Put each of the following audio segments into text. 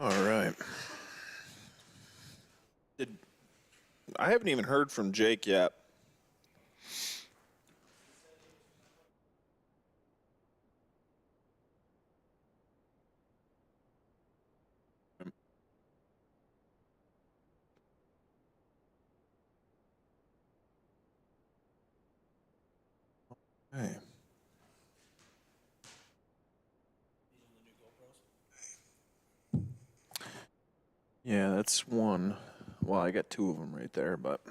All right. I haven't even heard from Jake yet. Hey. Yeah, that's one. Well, I got two of them right there, but.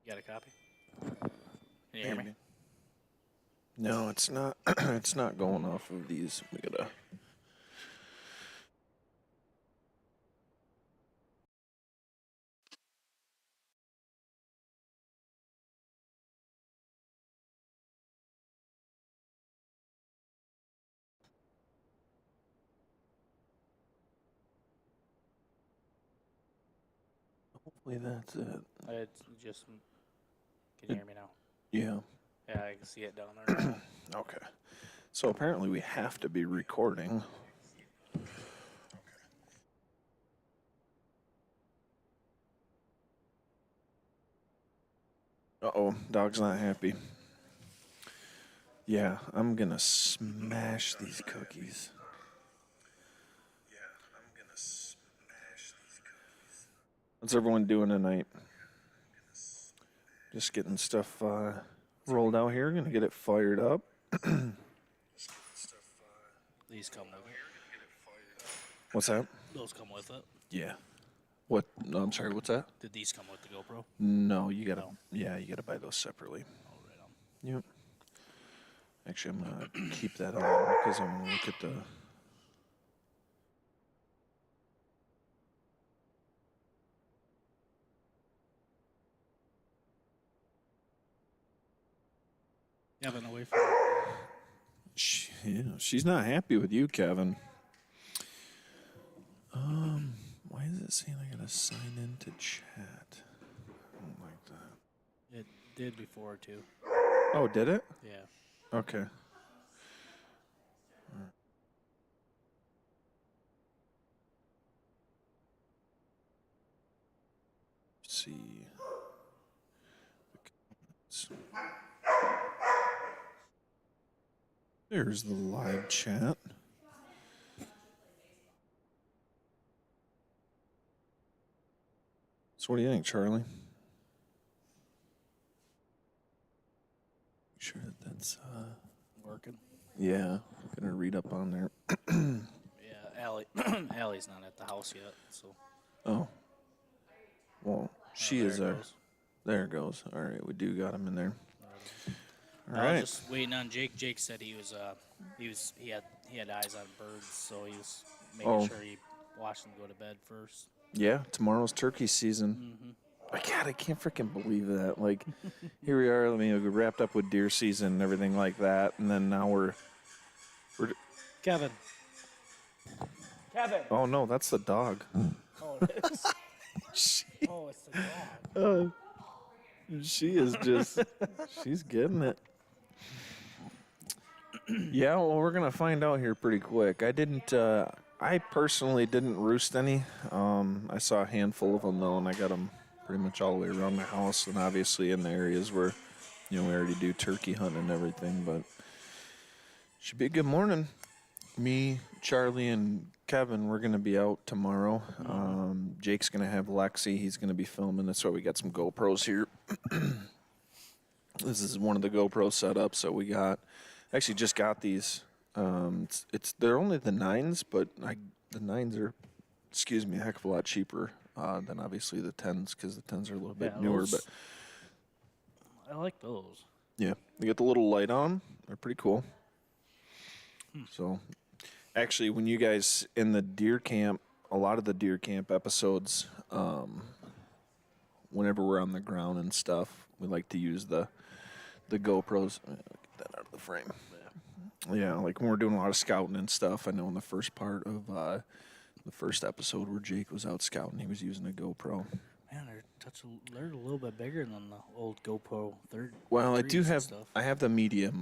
You got a copy? Can you hear me? No, it's not. It's not going off of these. We gotta. Hopefully that's it. It's just. Can you hear me now? Yeah. Yeah, I can see it down there now. Okay. So apparently we have to be recording. Uh-oh, dog's not happy. Yeah, I'm gonna smash these cookies. What's everyone doing tonight? Just getting stuff rolled out here. Gonna get it fired up. These come with it. What's that? Those come with it. Yeah. What? No, I'm sorry. What's that? Did these come with the GoPro? No, you gotta. No. Yeah, you gotta buy those separately. Oh, right on. Yep. Actually, I'm gonna keep that on because I'm gonna look at the. Yeah, but away from it. She's not happy with you, Kevin. Why is it saying I gotta sign into chat? I don't like that. It did before, too. Oh, did it? Yeah. Okay. Let's see. There's the live chat. So what do you think, Charlie? Make sure that's Working. yeah. I'm gonna read up on there. Yeah, Allie's not at the house yet, so. Oh. Well, she there is it there. goes. There it goes. All right, we do got him in there. All I right. was just waiting on Jake. Jake said he had eyes on birds, so he was making sure he watched them go to bed first. Yeah, tomorrow's turkey season. Mm-hmm. My God, I can't freaking believe that. Like, here we are. I mean, we wrapped up with deer season and everything like that, and then now we're. Kevin. Oh no, that's the dog. Oh, it is. Oh, it's the dog. She is just. She's getting it. Yeah, well, we're gonna find out here pretty quick. I didn't. I personally didn't roost any. I saw a handful of them though, and I got them pretty much all the way around the house, and obviously in the areas where, we already do turkey hunting and everything. But should be a good morning. Me, Charlie, and Kevin, we're gonna be out tomorrow. Jake's gonna have Lexi. He's gonna be filming. That's why we got some GoPros here. This is one of the GoPro setups that we got. Actually, just got these. They're only the 9s, but the 9s are, a heck of a lot cheaper than obviously the 10s because the 10s are a little bit newer. But I like those. yeah, they get the little light on 'em. They're pretty cool. So, actually, when you guys in the deer camp, a lot of the deer camp episodes, whenever we're on the ground and stuff, we like to use the GoPros. Get that out of the frame. Yeah, like when we're doing a lot of scouting and stuff. I know in the first part of the first episode where Jake was out scouting, he was using a GoPro. Man, they're a little bit bigger than the old GoPro third. Well, I do threes and have stuff. I have the media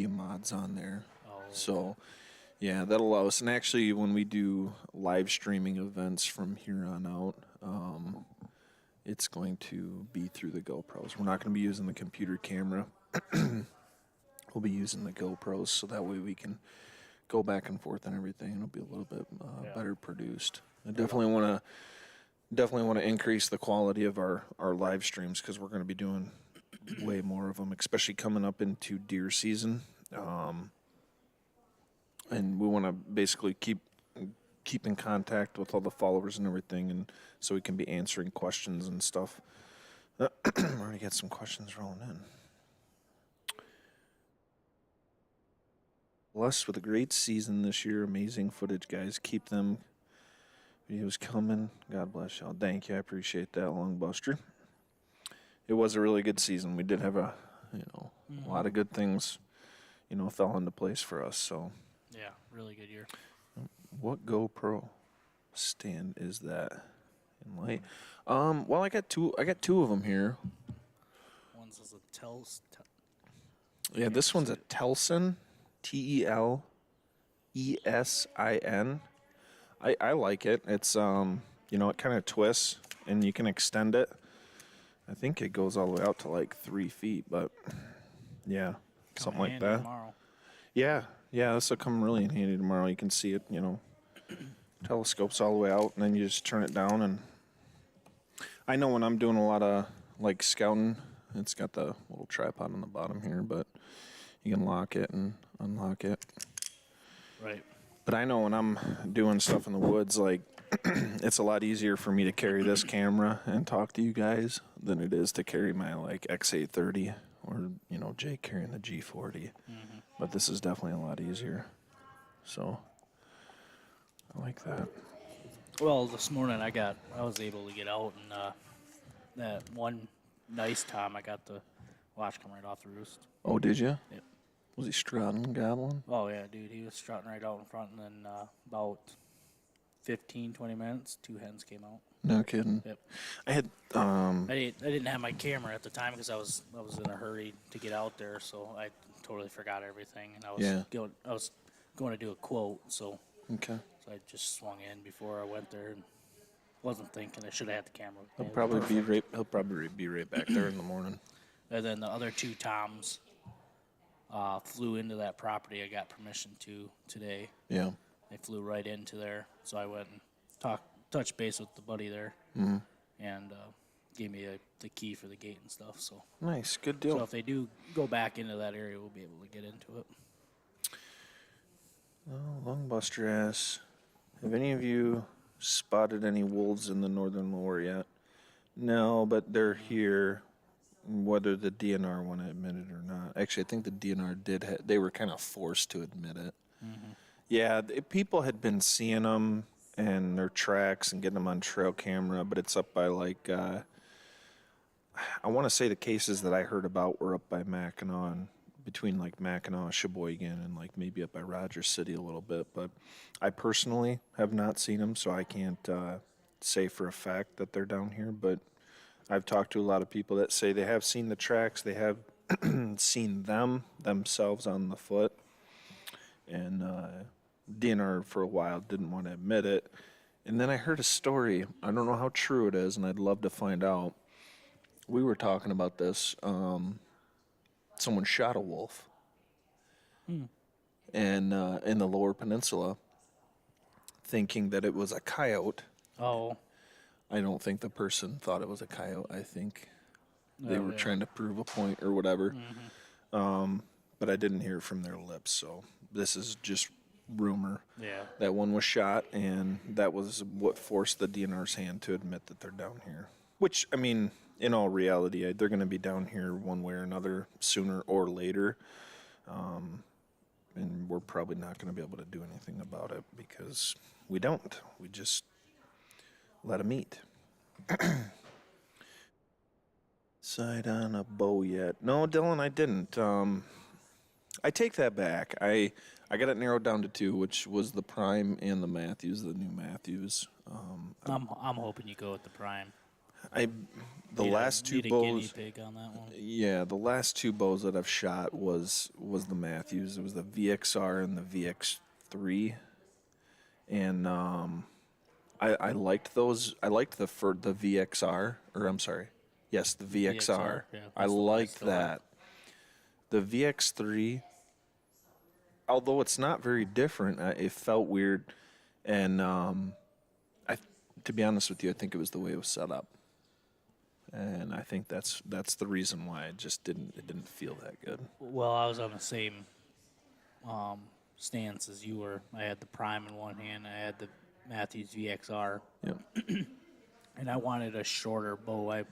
mods on there. Oh, So, yeah, that allows. And actually, when we do live streaming events from here on out, it's going to be through the GoPros. We're not going to be using the computer camera. We'll be using the GoPros, so that way we can go back and forth and everything. It'll be a little bit better produced. I definitely want to increase the quality of our live streams because we're going to be doing way more of them, especially coming up into deer season. And we want to basically keep in contact with all the followers and everything, and so we can be answering questions and stuff. We're going to get some questions rolling in. Blessed with a great season this year. Amazing footage, guys. Keep them videos coming. God bless y'all. Thank you. I appreciate that, Longbuster. It was a really good season. We did have a lot of good things, fell into place for us. So, yeah, really good year. what GoPro stand is that in light? Well, I got two of them here. One's is a Tel's. Yeah, this one's a Telson, Telesin. I like it. It's it kind of twists and you can extend it. I think it goes all the way out to like 3 feet, but yeah, something like that. Tomorrow. Yeah, this will come really in handy tomorrow. You can see it, telescopes all the way out, and then you just turn it down. And I know when I'm doing a lot of like scouting, it's got the little tripod on the bottom here, but you can lock it and unlock it. Right. But I know when I'm doing stuff in the woods, like it's a lot easier for me to carry this camera and talk to you guys than it is to carry my like X830 or Jake carrying the G40. But this is definitely a lot easier. So I like that. Well, this morning I was able to get out, and that one nice time I got the watch come right off the roost. Oh, did you? Yep. Was he strutting, gobbling? Oh yeah, dude, he was strutting right out in front, and then about 15, 20 minutes, 2 hens came out. No kidding. Yep. I had I didn't have my camera at the time because I was in a hurry to get out there, so I totally forgot everything, and I was going to do a quote, so okay. I just swung in before I went there and wasn't thinking I should have had the camera. He'll probably be right back there in the morning. And then the other 2 toms flew into that property I got permission to today. Yeah. They flew right into there, so I went and touched base with the buddy there, and gave me the key for the gate and stuff. So nice, good deal. So if they do go back into that area, we'll be able to get into it. Oh, Longbuster asks, have any of you spotted any wolves in the northern lower yet? No, but they're here. Whether the DNR want to admit it or not. Actually, I think the DNR did. They were kind of forced to admit it. Yeah, people had been seeing them and their tracks and getting them on trail camera, but it's up by like, I want to say the cases that I heard about were up by Mackinac, and between like Mackinac, Sheboygan, and like maybe up by Rogers City a little bit. But I personally have not seen them, so I can't say for a fact that they're down here. But I've talked to a lot of people that say they have seen the tracks, they have seen themselves on the foot, and DNR for a while didn't want to admit it. And then I heard a story. I don't know how true it is, and I'd love to find out. We were talking about this. Someone shot a wolf, and in the Lower Peninsula, thinking that it was a coyote. Oh. I don't think the person thought it was a coyote. I think they were trying to prove a point or whatever. But I didn't hear from their lips, so this is just rumor. Yeah. That one was shot, and that was what forced the DNR's hand to admit that they're down here. Which, I mean, in all reality, they're going to be down here one way or another sooner or later. And we're probably not going to be able to do anything about it because we don't. We just let them eat. Sight on a bow yet? No, Dylan, I didn't. I take that back. I got it narrowed down to 2, which was the Prime and the Matthews, the new Matthews. I'm hoping you go with the Prime. The last two need a guinea bows. pig on that one. Yeah, the last two bows that I've shot was the Matthews. It was the VXR and the VX3, and I liked those. I liked the VXR, or I'm sorry, yes, the VXR. Yeah, I that's the one I liked still have. that. The VX3, although it's not very different, it felt weird, and I, to be honest with you, I think it was the way it was set up, and I think that's the reason why it didn't feel that good. Well, I was on the same stance as you were. I had the Prime in one hand. I had the Matthews VXR, Yep. and I wanted a shorter bow. I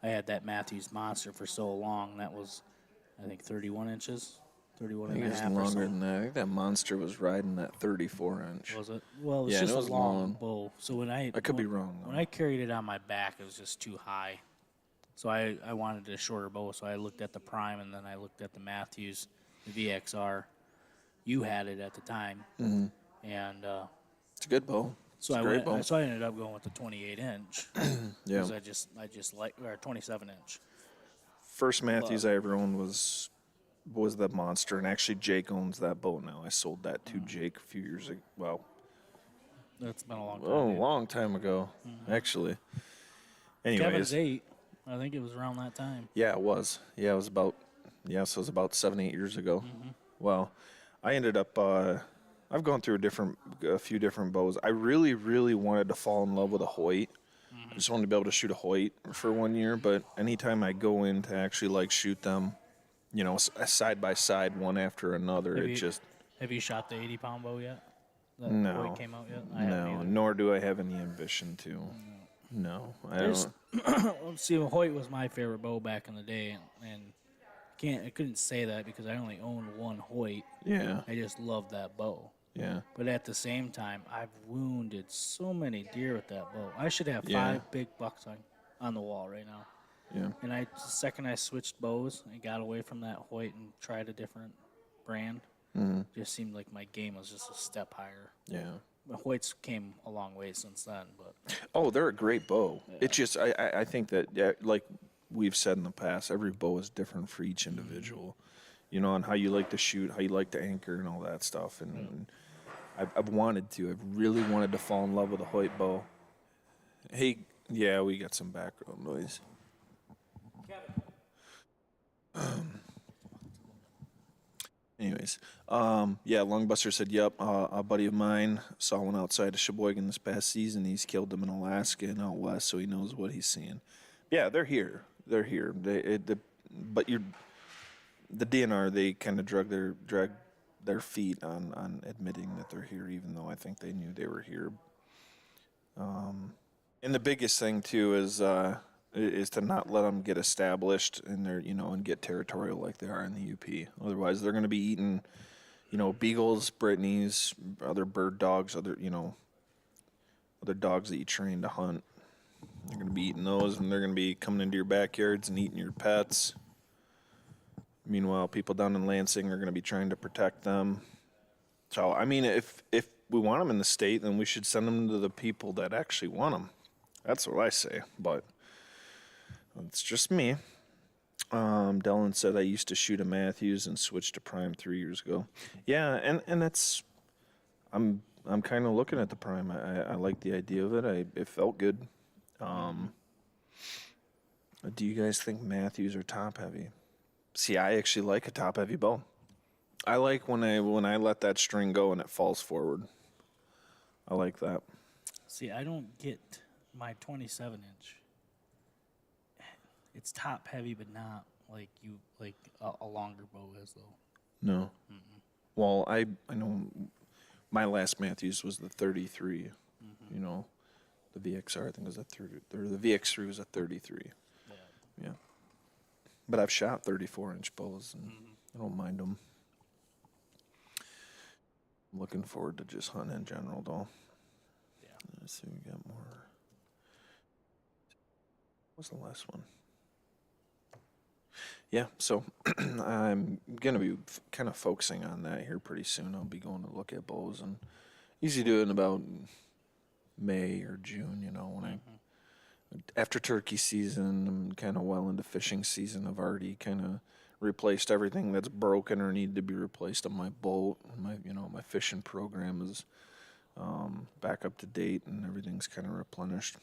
had that Matthews Monster for so long. That was, I think, 31 inches, 31 I think and a it's half or longer so. than that. I think that monster was riding that 34-inch. Was it? Well, it was Yeah, and just it was a long long. bow. So when I could be wrong, though. When I carried it on my back, it was just too high. So I wanted a shorter bow. So I looked at the Prime, and then I looked at the Matthews, the VXR. You had it at the time, and It's a good bow. so It's a great bow. So I ended up going with the 28-inch. Yeah. Because I just like, or 27-inch. First Matthews I ever owned was the monster, and actually Jake owns that bow now. I sold that to Jake a few years ago. Well, That's been a long time. a long time ago, actually. Kevin's Anyways, 8. I think it was around that time. yeah, it was. Yeah, it was about. Yeah, so it was about 7-8 years ago. Well, I ended up. I've gone through a few different bows. I really, really wanted to fall in love with a Hoyt. I just wanted to be able to shoot a Hoyt for 1 year. But anytime I go in to actually like shoot them, side by side, one after another, Have you shot the 80-pound bow yet? That No. boy came out yet? I haven't no. either. Nor do I have any ambition to. No, I There's- don't. See, Hoyt was my favorite bow back in the day, and I couldn't say that because I only owned one Hoyt. Yeah, I just loved that bow. yeah. But at the same time, I've wounded so many deer with that bow. I should have Yeah. 5 big bucks on the wall right now. Yeah. And the second I switched bows and got away from that Hoyt and tried a different brand, just seemed like my game was just a step higher. Yeah. The Hoyts came a long way since then, but Oh, they're a great bow. It's just I think that like we've said in the past, every bow is different for each individual. On how you like to shoot, how you like to anchor, and all that stuff. And I've really wanted to fall in love with a Hoyt bow. Hey, yeah, we got some background noise. Anyways, yeah, Longbuster said, yep, a buddy of mine saw one outside of Sheboygan this past season. He's killed them in Alaska and out west, so he knows what he's seeing. Yeah, they're here. They're here. But the DNR, they kind of drag their feet on admitting that they're here, even though I think they knew they were here. And the biggest thing too is to not let them get established in their, and get territorial like they are in the UP. Otherwise, they're going to be eating, beagles, Brittany's, other bird dogs, other dogs that you train to hunt. They're going to be eating those, and they're going to be coming into your backyards and eating your pets. Meanwhile, people down in Lansing are going to be trying to protect them. So, I mean, if we want them in the state, then we should send them to the people that actually want them. That's what I say, but it's just me. Dylan said I used to shoot a Matthews and switched to Prime 3 years ago. Yeah, and that's I'm kind of looking at the Prime. I like the idea of it. It felt good. Do you guys think Matthews are top heavy? See, I actually like a top heavy bow. I like when I let that string go and it falls forward. I like that. see, I don't get my 27-inch. It's top heavy, but not like a longer bow is though. No. Well, I know my last Matthews was the 33. The VXR I think was a 30. Or the VX3 was a 33. Yeah. But I've shot 34-inch bows and I don't mind them. I'm looking forward to just hunting in general, though. Yeah. Let's see, we got more. What's the last one? Yeah, so I'm going to be kind of focusing on that here pretty soon. I'll be going to look at bows and usually do it in about May or June, when after turkey season, I'm kind of well into fishing season. I've already kind of replaced everything that's broken or needed to be replaced on my boat. My fishing program is back up to date, and everything's kind of replenished.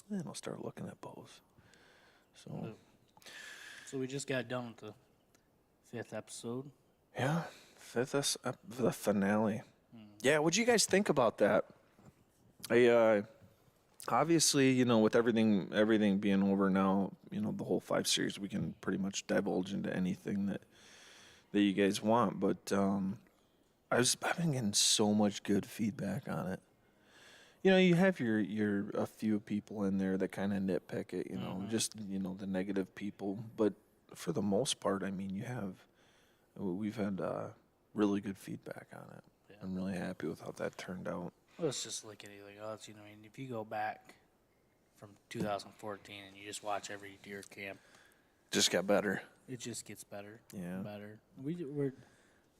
Then I'll start looking at bows. So we just got done with the 5th episode. Yeah, the finale. Yeah, what'd you guys think about that? Obviously, with everything being over now, the whole 5 series, we can pretty much divulge into anything that you guys want. But I've been getting so much good feedback on it. You have your a few people in there that kind of nitpick it, just the negative people. But for the most part, I mean, we've had really good feedback on it. Yeah. I'm really happy with how that turned out. Well, it's just like anything else, I mean, if you go back from 2014 and you just watch every deer camp, Just got better. it just gets better. Yeah. And better.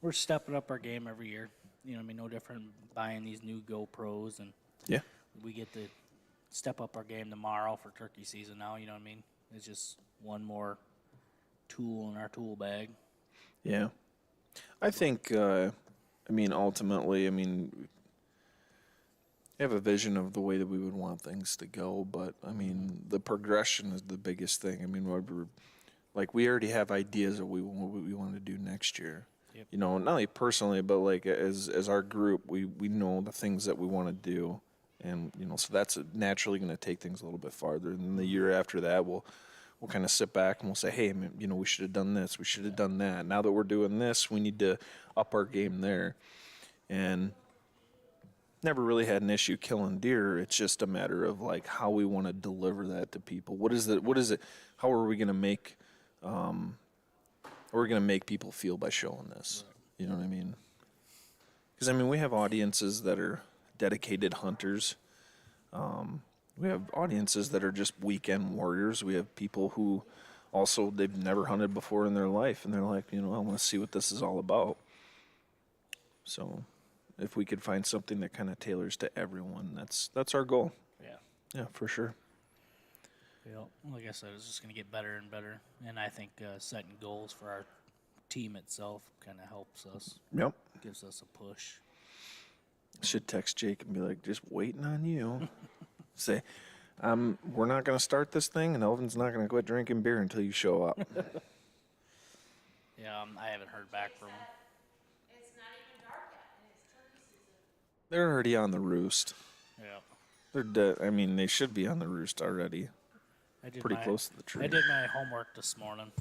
We're stepping up our game every year. I mean, no different buying these new GoPros, and Yeah. we get to step up our game tomorrow for turkey season now. You know what I mean? It's just one more tool in our tool bag. Yeah. I think, ultimately, I have a vision of the way that we would want things to go, but, the progression is the biggest thing. We already have ideas of what we want to do next year. Yep. Not only personally, but, as our group, we know the things that we want to do. And, so that's naturally going to take things a little bit farther. And then the year after that, we'll kind of sit back and we'll say, hey, we should have done this. We should have done that. Now that we're doing this, we need to up our game there. And never really had an issue killing deer. It's just a matter of how we want to deliver that to people. What is it? How are we going to make, people feel by showing this? Right. You know what I mean? Because we have audiences that are dedicated hunters. We have audiences that are just weekend warriors. We have people who also, they've never hunted before in their life, and they're like, I want to see what this is all about. So if we could find something that kind of tailors to everyone, that's our goal. Yeah. Yeah, for sure. Yeah, like I said, it's just going to get better and better. And I think setting goals for our team itself kind of helps us. Yep. Gives us a push. Should text Jake and be like, just waiting on you. Say, we're not going to start this thing, and Elvin's not going to quit drinking beer until you show up. Yeah, I haven't heard back from him. It's not even dark yet, and it's turkey season. They're already on the roost. Yeah. They're dead. They should be on the roost already. Pretty close to the tree. I did my homework this morning.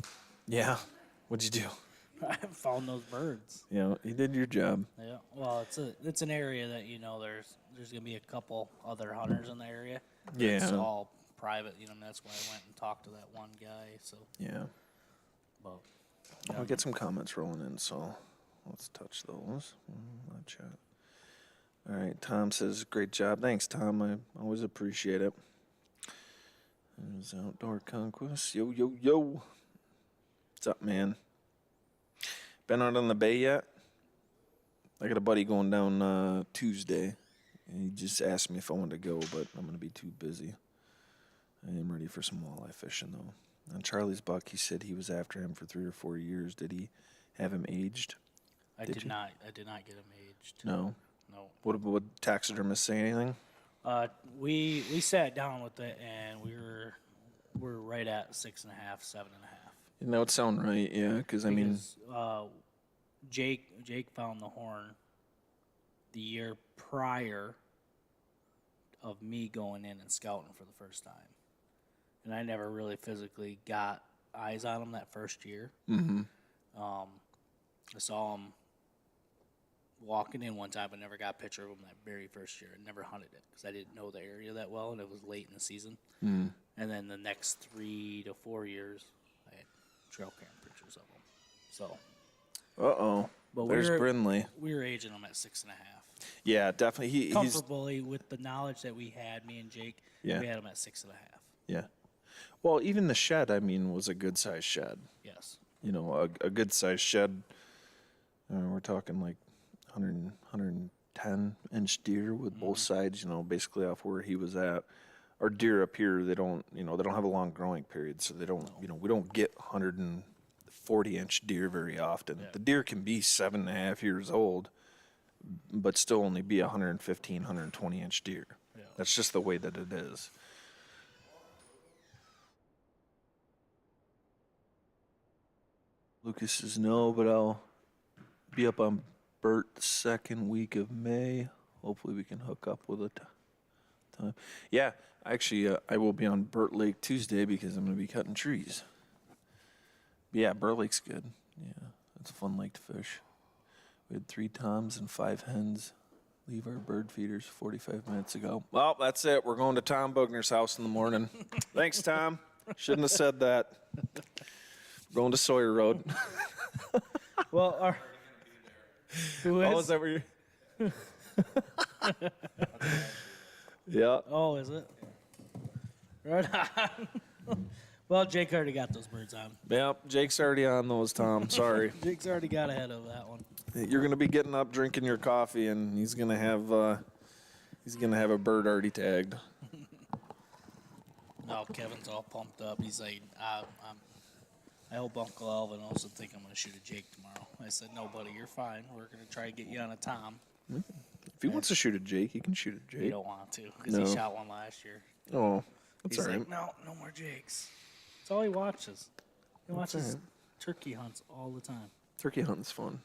Yeah. What'd you do? I found those birds. You did your job. Yeah. Well, it's an area that there's gonna be a couple other hunters in the area. Yeah. It's all private. That's why I went and talked to that one guy. So. Yeah. But. I'll get some comments rolling in, so let's touch those. I'll chat. All right. Tom says, great job. Thanks, Tom. I always appreciate it. There's Outdoor Conquest. Yo, yo, yo. What's up, man? Been out on the bay yet? I got a buddy going down Tuesday. And he just asked me if I wanted to go, but I'm going to be too busy. I am ready for some walleye fishing, though. On Charlie's buck, he said he was after him for 3 or 4 years. Did he have him aged? I did not get him aged. No? No. What taxidermist say anything? We sat down with it, and we're right at 6.5, 7.5. That would sound right, yeah, because Jake found the horn the year prior of me going in and scouting for the first time, and I never really physically got eyes on him that first year. Mm-hmm. I saw him walking in one time, but never got a picture of him that very first year. I never hunted it because I didn't know the area that well, and it was late in the season. Mm. And then the next 3 to 4 years, I had trail cam pictures of him. So. But there's Brindley. We were aging him at 6.5. Yeah, definitely. He's comfortably with the knowledge that we had, me and Jake. Yeah. We had him at 6.5. Yeah. Well, even the shed, was a good sized shed. Yes. A good sized shed. We're talking like 110 inch deer with both sides, basically off where he was at. our deer up here, they don't have a long growing period, so they don't, we don't get 140-inch deer very often. Yeah. The deer can be 7.5 years old, but still only be 115, 120-inch deer. Yeah. That's just the way that it is. Lucas says no, but I'll be up on Burt the second week of May. Hopefully we can hook up with a time. Yeah, actually, I will be on Burt Lake Tuesday because I'm going to be cutting trees. But yeah, Burt Lake's good. Yeah, it's a fun lake to fish. We had 3 toms and 5 hens leave our bird feeders 45 minutes ago. Well, that's it. We're going to Tom Bugner's house in the morning. Thanks, Tom. Shouldn't have said that. Going to Sawyer Road. Well, who is? Oh, is that where you? Yeah. Oh, is it? Right on. Well, Jake already got those birds on. Yep. Jake's already on those, Tom. Sorry. Jake's already got ahead of that one. You're gonna be getting up, drinking your coffee, and he's gonna have a bird already tagged. No, Kevin's all pumped up. He's like, I hope Uncle Alvin also think I'm gonna shoot a Jake tomorrow. I said, no, buddy, you're fine. We're gonna try to get you on a Tom. If he wants to shoot a Jake, he can shoot a You Jake. don't want to because No. he shot one last year. Oh, that's He's all right. like, no more Jakes. That's all he watches. He watches all turkey hunts all the time. Turkey hunting's fun.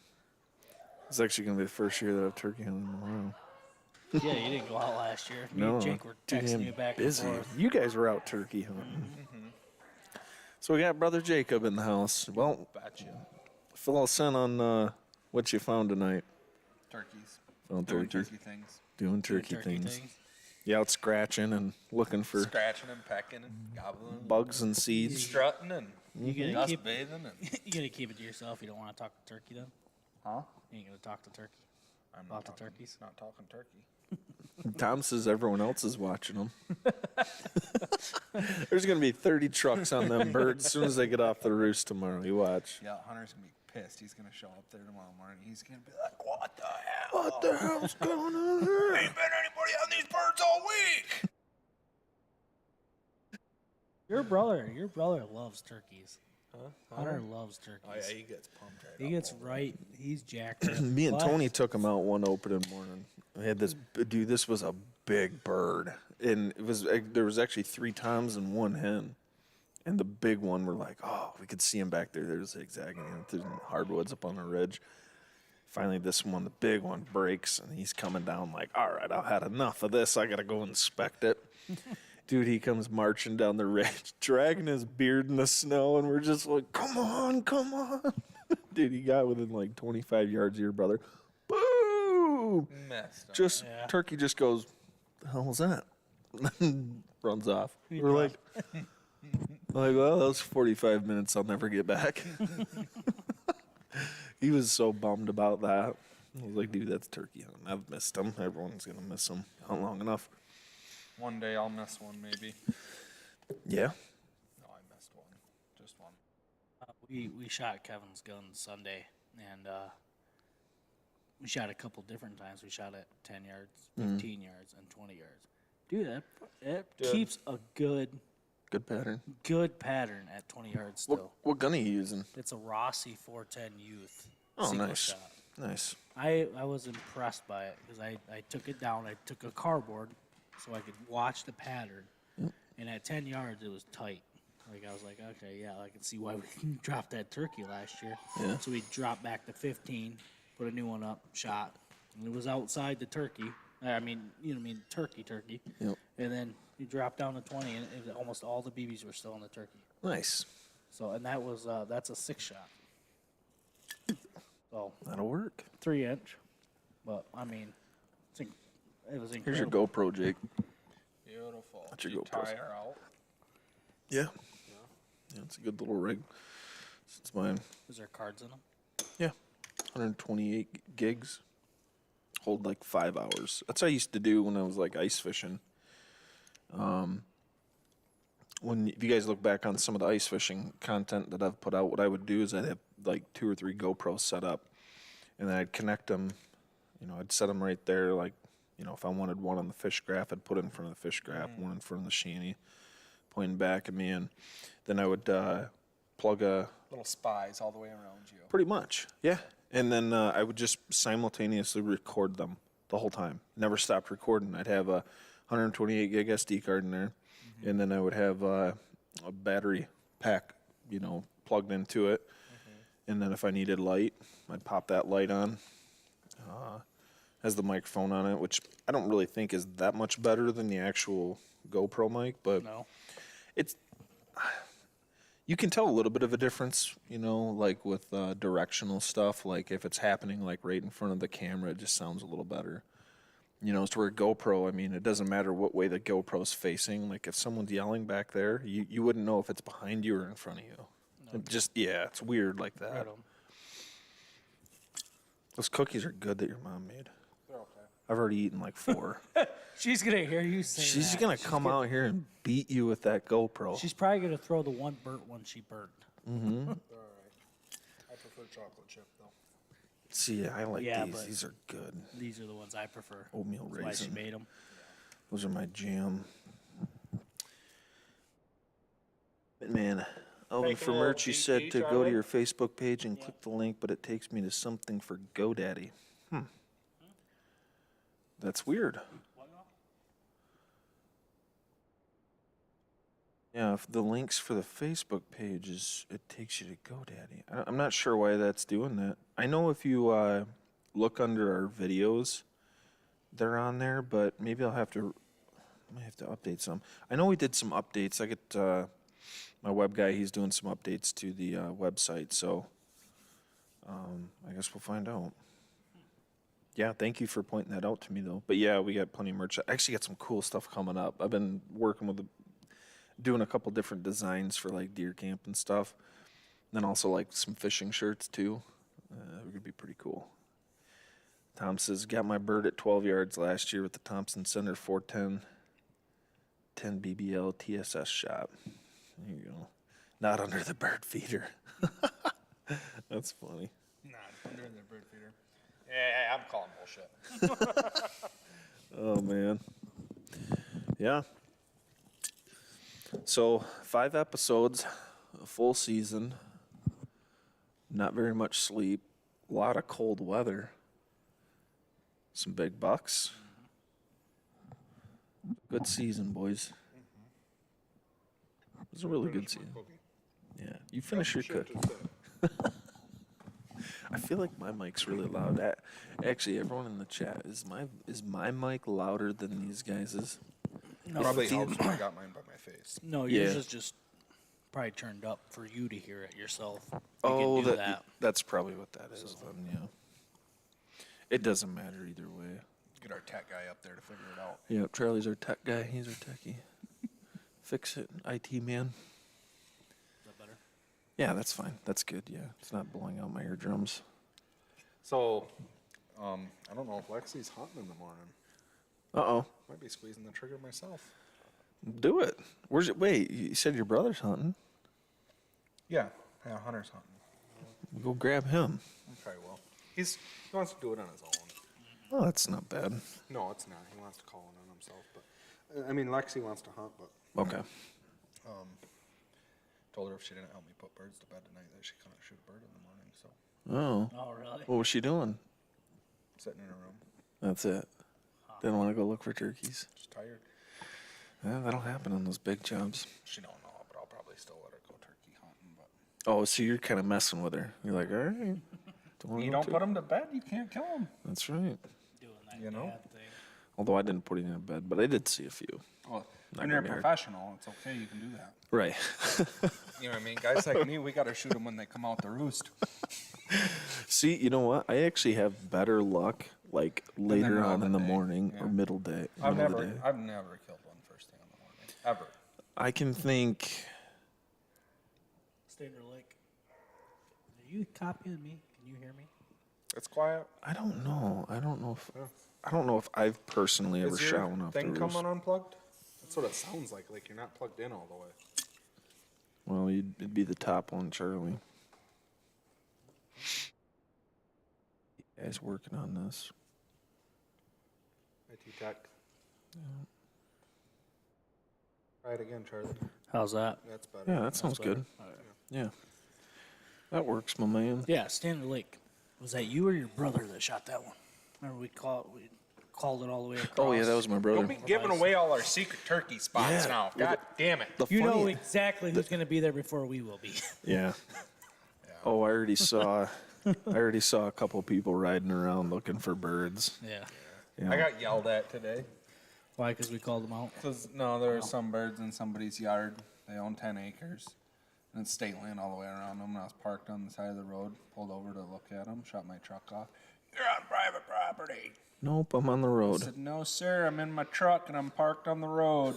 It's actually gonna be the first year that I've turkey hunted in a while. Yeah, you didn't go out last year. Me No, and Jake were too texting damn you back busy. and forth. You guys were out turkey hunting. So we got brother Jacob in the house. Well, Gotcha. fill us in on what you found tonight. Turkeys. Found Doing turkey. turkey things. Doing turkey things. You out scratching and looking for Scratching and pecking and gobbling. bugs and seeds. Strutting and You gonna dust keep bathing and... you gonna keep it to yourself? You don't want to talk to turkey then? Huh? You ain't gonna talk to turkey I'm about not the talking, turkeys? not talking turkey. Tom says everyone else is watching them. There's going to be 30 trucks on them birds as soon as they get off the roost tomorrow. You watch. Yeah, Hunter's going to be pissed. He's going to show up there tomorrow morning. He's going to be like, what the hell? What the hell's going on here? Ain't been anybody on these birds all week. Your brother loves turkeys. Hunter loves turkeys. Oh, yeah, he gets pumped right He gets right. He's jacked up. Me and But Tony took him out one opening morning. We had this dude. This was a big bird, and there was actually 3 toms and 1 hen, and the big one. We're like, oh, we could see him back there. There's zigzagging through hardwoods up on the ridge. Finally, this one, the big one, breaks, and he's coming down like, all right, I've had enough of this. I gotta go inspect it. Dude, he comes marching down the ridge, dragging his beard in the snow, and we're just like, come on, come on. Dude, he got within like 25 yards of your brother. Boom! Messed up. Just, Yeah. turkey just goes, the hell was that? Runs off. We're like, well, that was 45 minutes I'll never get back. He was so bummed about that. I was like, dude, that's turkey hunting. I've missed him. Everyone's going to miss him. Not long enough. One day I'll miss one, maybe. Yeah. No, I missed one. Just one. We shot Kevin's gun Sunday, and we shot a couple different times. We shot at 10 yards, 15 yards, and 20 yards. Dude, that keeps a good Pattern. at 20 yards still. What gun are you using? It's a Rossi 410 Youth. Oh, single nice. shot. Nice. I was impressed by it because I took it down. I took a cardboard so I could watch the pattern. And at 10 yards, it was tight. Like, I was like, okay, yeah, I can see why we dropped that turkey last year. Yeah. So we dropped back to 15, put a new one up, shot. And it was outside the turkey. Turkey. Yep. And then you dropped down to 20, and almost all the BBs were still in the turkey. Nice. So, and that was, that's a 6-shot. So, That'll work. 3-inch. But, I mean, it was incredible. Here's your GoPro, Jake. Beautiful. That's your You GoPro. tie her out. Yeah. Yeah, it's a good little rig. It's mine. Is there cards in them? Yeah. 128 gigs. Hold like 5 hours. That's what I used to do when I was like ice fishing. If you guys look back on some of the ice fishing content that I've put out, what I would do is I'd have like 2 or 3 GoPros set up, and then I'd connect them. I'd set them right there, like, if I wanted one on the fish graph, I'd put it in front of the fish graph, one in front of the shanty, pointing back at me, and then I would plug a Little spies all the way around you. pretty much, yeah. And then I would just simultaneously record them the whole time. Never stopped recording. I'd have a 128 gig SD card in there, and then I would have a battery pack, plugged into it. And then if I needed light, I'd pop that light on. Has the microphone on it, which I don't really think is that much better than the actual GoPro mic, but No. it's you can tell a little bit of a difference, like with directional stuff. Like if it's happening like right in front of the camera, it just sounds a little better. As to where GoPro, I mean, it doesn't matter what way the GoPro's facing. Like if someone's yelling back there, you wouldn't know if it's behind you or in front of you. It just, it's weird like that. Right on. Those cookies are good that your mom made. They're okay. I've already eaten like 4. She's gonna hear you say She's that. gonna come out here and beat you with that GoPro. She's probably gonna throw the one burnt one she burnt. They're all right. I prefer chocolate chip though. See, I like Yeah, these. but- These are good. These are the ones I prefer. Oatmeal That's why she raisin. made them. Those are my jam. Man, Alvin, Making for a little merch, you said GG, to go to Charlie? your Facebook page and click the link, but it takes me to something for GoDaddy. That's weird. Yeah, if the links for the Facebook page it takes you to GoDaddy. I'm not sure why that's doing that. I know if you look under our videos, they're on there, but maybe I might have to update some. I know we did some updates. I get my web guy, he's doing some updates to the website, so I guess we'll find out. Yeah, thank you for pointing that out to me, though. But yeah, we got plenty of merch. I actually got some cool stuff coming up. I've been working with doing a couple different designs for like deer camp and stuff. And then also like some fishing shirts too. It would be pretty cool. Tom says, got my bird at 12 yards last year with the Thompson Center 410 10 BBL TSS shot. There you go. Not under the bird feeder. That's funny. Nah, under the bird feeder. Yeah, I'm calling bullshit. Oh, man. Yeah. So, 5 episodes, a full season, not very much sleep, a lot of cold weather, some big bucks. Good season, boys. It was a really good season. Yeah. You finish your cookie. I feel like my mic's really loud. Actually, everyone in the chat, is my mic louder than these guys'? No, Probably helps when I got mine by my face. No, Yeah. yours is just probably turned up for you to hear it yourself. You Oh, can do that. that's probably what that is then, yeah. It doesn't matter either way. Get our tech guy up there to figure it out. Yeah, Charlie's our tech guy. He's our techie. Fix it, IT man. Is that better? Yeah, that's fine. That's good, yeah. It's not blowing out my eardrums. So, I don't know if Lexi's hunting in the morning. Uh-oh. Might be squeezing the trigger myself. Do it. Wait, you said your brother's hunting? Yeah, Hunter's hunting. Go grab him. Okay, well, he wants to do it on his own. Oh, that's not bad. No, it's not. He wants to call in on himself, but I mean, Lexi wants to hunt, but Okay. told her if she didn't help me put birds to bed tonight, that she couldn't shoot a bird in the morning. So, Oh. Oh, really? What was she doing? sitting in her room, That's it. Didn't want to go look for turkeys. just tired. Yeah, that'll happen on those big jobs. She don't know, but I'll probably still let her go turkey hunting. But Oh, so you're kind of messing with her. You're like, all right. Wanna you go don't to-" put them to bed, you can't kill them. That's right. Doing that You know? bad thing. Although I didn't put it in a bed, but I did see a few. Well, Not when you're a gonna be hard. professional, it's okay. You can do that. Right. You know what I mean? Guys like me, we got to shoot them when they come out the roost. See, you know what? I actually have better luck like later middle on of in the the day, morning yeah. or middle of the day. I've never killed one first thing in the morning, ever. I can think. Stander Lake. Are you copying me? Can you hear me? It's quiet. I don't know. I don't know if I've personally ever Is shot your one off the thing roost. coming unplugged? That's what it sounds like. Like you're not plugged in all the way. Well, it'd be the top one, Charlie. You guys working on this? IT Tech. Try it again, Charlie. How's that? That's better. Yeah, that sounds good. Yeah. That works, my man. Yeah, Standard Lake. Was that you or your brother that shot that one? Remember we called it all the way across. Oh, yeah, that was my brother. Don't be giving away all our secret turkey spots Yeah. now. God damn it. The You know funny- exactly who's going to be there before we will be. Yeah. Oh, I already saw a couple people riding around looking for birds. Yeah. Yeah. I got yelled at today. Why? Because we called them out. Because, no, there were some birds in somebody's yard. They own 10 acres. And it's state land all the way around them. And I was parked on the side of the road, pulled over to look at them, shut my truck off. You're on private property. Nope, I'm on the I road. said, no, sir, I'm in my truck and I'm parked on the road.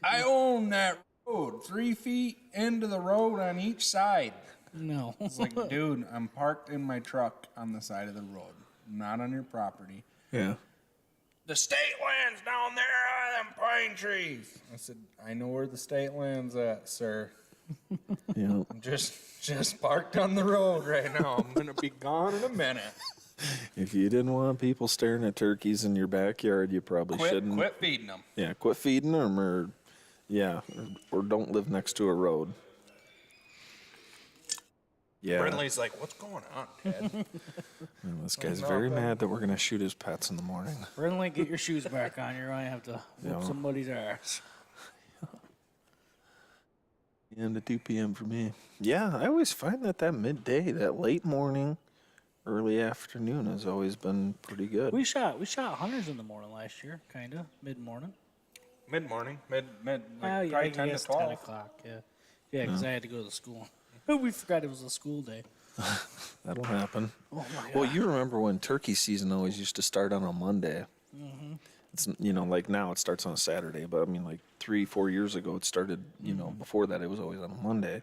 I own that road, 3 feet into the road on each side. No. It's like, dude, I'm parked in my truck on the side of the road, not on your property. Yeah. The state land's down there on them pine trees. I said, I know where the state land's at, sir. Yeah. I'm just parked on the road right now. I'm gonna be gone in a minute. If you didn't want people staring at turkeys in your backyard, you probably shouldn't. Quit feeding them. Yeah, quit feeding them, or don't live next to a road. Yeah. Brindley's like, what's going on, Ted? And this guy's very mad that we're gonna shoot his pets in the morning. Brindley, get your shoes back on. You're going to have to whoop Yeah. somebody's ass. And at 2 p.m. for me. Yeah, I always find that midday, that late morning, early afternoon has always been pretty good. We shot hunters in the morning last year, kind of mid-morning. Mid-morning, like I probably 10 to guess 12. 10 o'clock. Yeah, because I had to go to school. We forgot it was a school day. That'll happen. Oh my god. Well, you remember when turkey season always used to start on a Monday. Mm-hmm. It's like now it starts on a Saturday, but I mean like 3-4 years ago it started. Before that it was always on a Monday.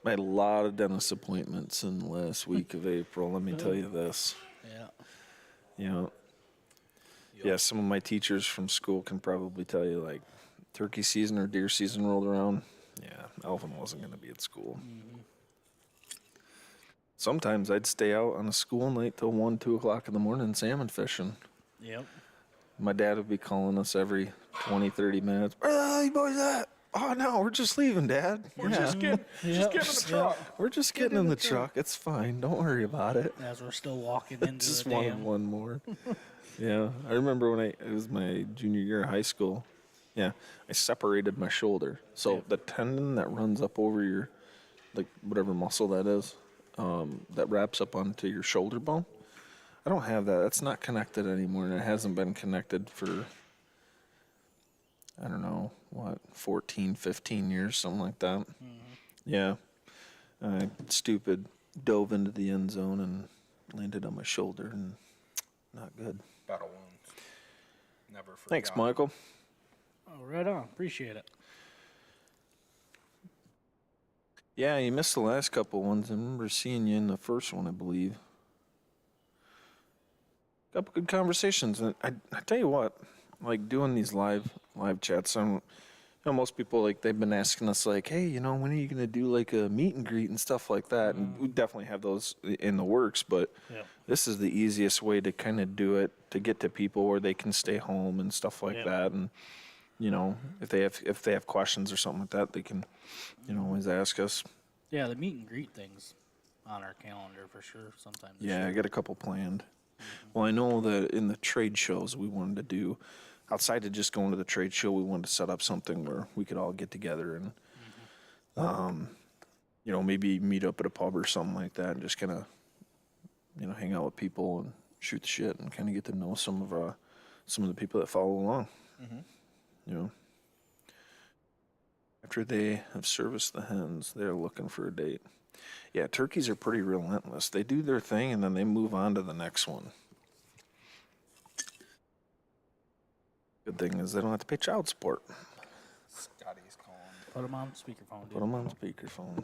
I had a lot of dentist appointments in the last week of April. Let me tell you this. Yeah. Yeah, some of my teachers from school can probably tell you, like, turkey season or deer season rolled around. Yeah, Alvin wasn't going to be at school. Mm-hmm. Sometimes I'd stay out on a school night till 1-2 o'clock in the morning salmon fishing. Yep. My dad would be calling us every 20-30 minutes. Where the hell are you boys at? Oh, no, we're just leaving, Dad. We're just getting in the truck. We're just getting in the truck. It's fine. Don't worry about it. As we're still walking into Just the wanted dam. one more. Yeah, I remember when it was my junior year of high school. Yeah, I separated my shoulder. So the tendon that runs up over your, like whatever muscle that is, that wraps up onto your shoulder bone. I don't have that. That's not connected anymore, and it hasn't been connected for, I don't know, 14, 15 years, something like that. Mm-hmm. Yeah. I stupid dove into the end zone and landed on my shoulder, and not good. Battle wounds. Never forgot. Thanks, Michael. Oh, right on. Appreciate it. Yeah, you missed the last couple ones. I remember seeing you in the first one, I believe. Couple good conversations, and I tell you what, like doing these live chats. Most people they've been asking us like, hey, when are you gonna do like a meet and greet and stuff like that? And we definitely have those in the works, but this is the easiest way to kind of do it, to get to people where they can stay home and stuff like that. And if they have questions or something like that, they can always ask us. Yeah, the meet and greet things on our calendar for sure. Sometime. This Yeah, year. I got a couple planned. Well, I know that in the trade shows we wanted to do, outside of just going to the trade show, we wanted to set up something where we could all get together and, maybe meet up at a pub or something like that and just kind of, hang out with people and shoot the shit and kind of get to know some of the people that follow along. Mm-hmm. After they have serviced the hens, they're looking for a date. Yeah, turkeys are pretty relentless. They do their thing and then they move on to the next one. Good thing is they don't have to pay child support. Scotty's calling. Put them on speakerphone. Dude. Put them on speakerphone.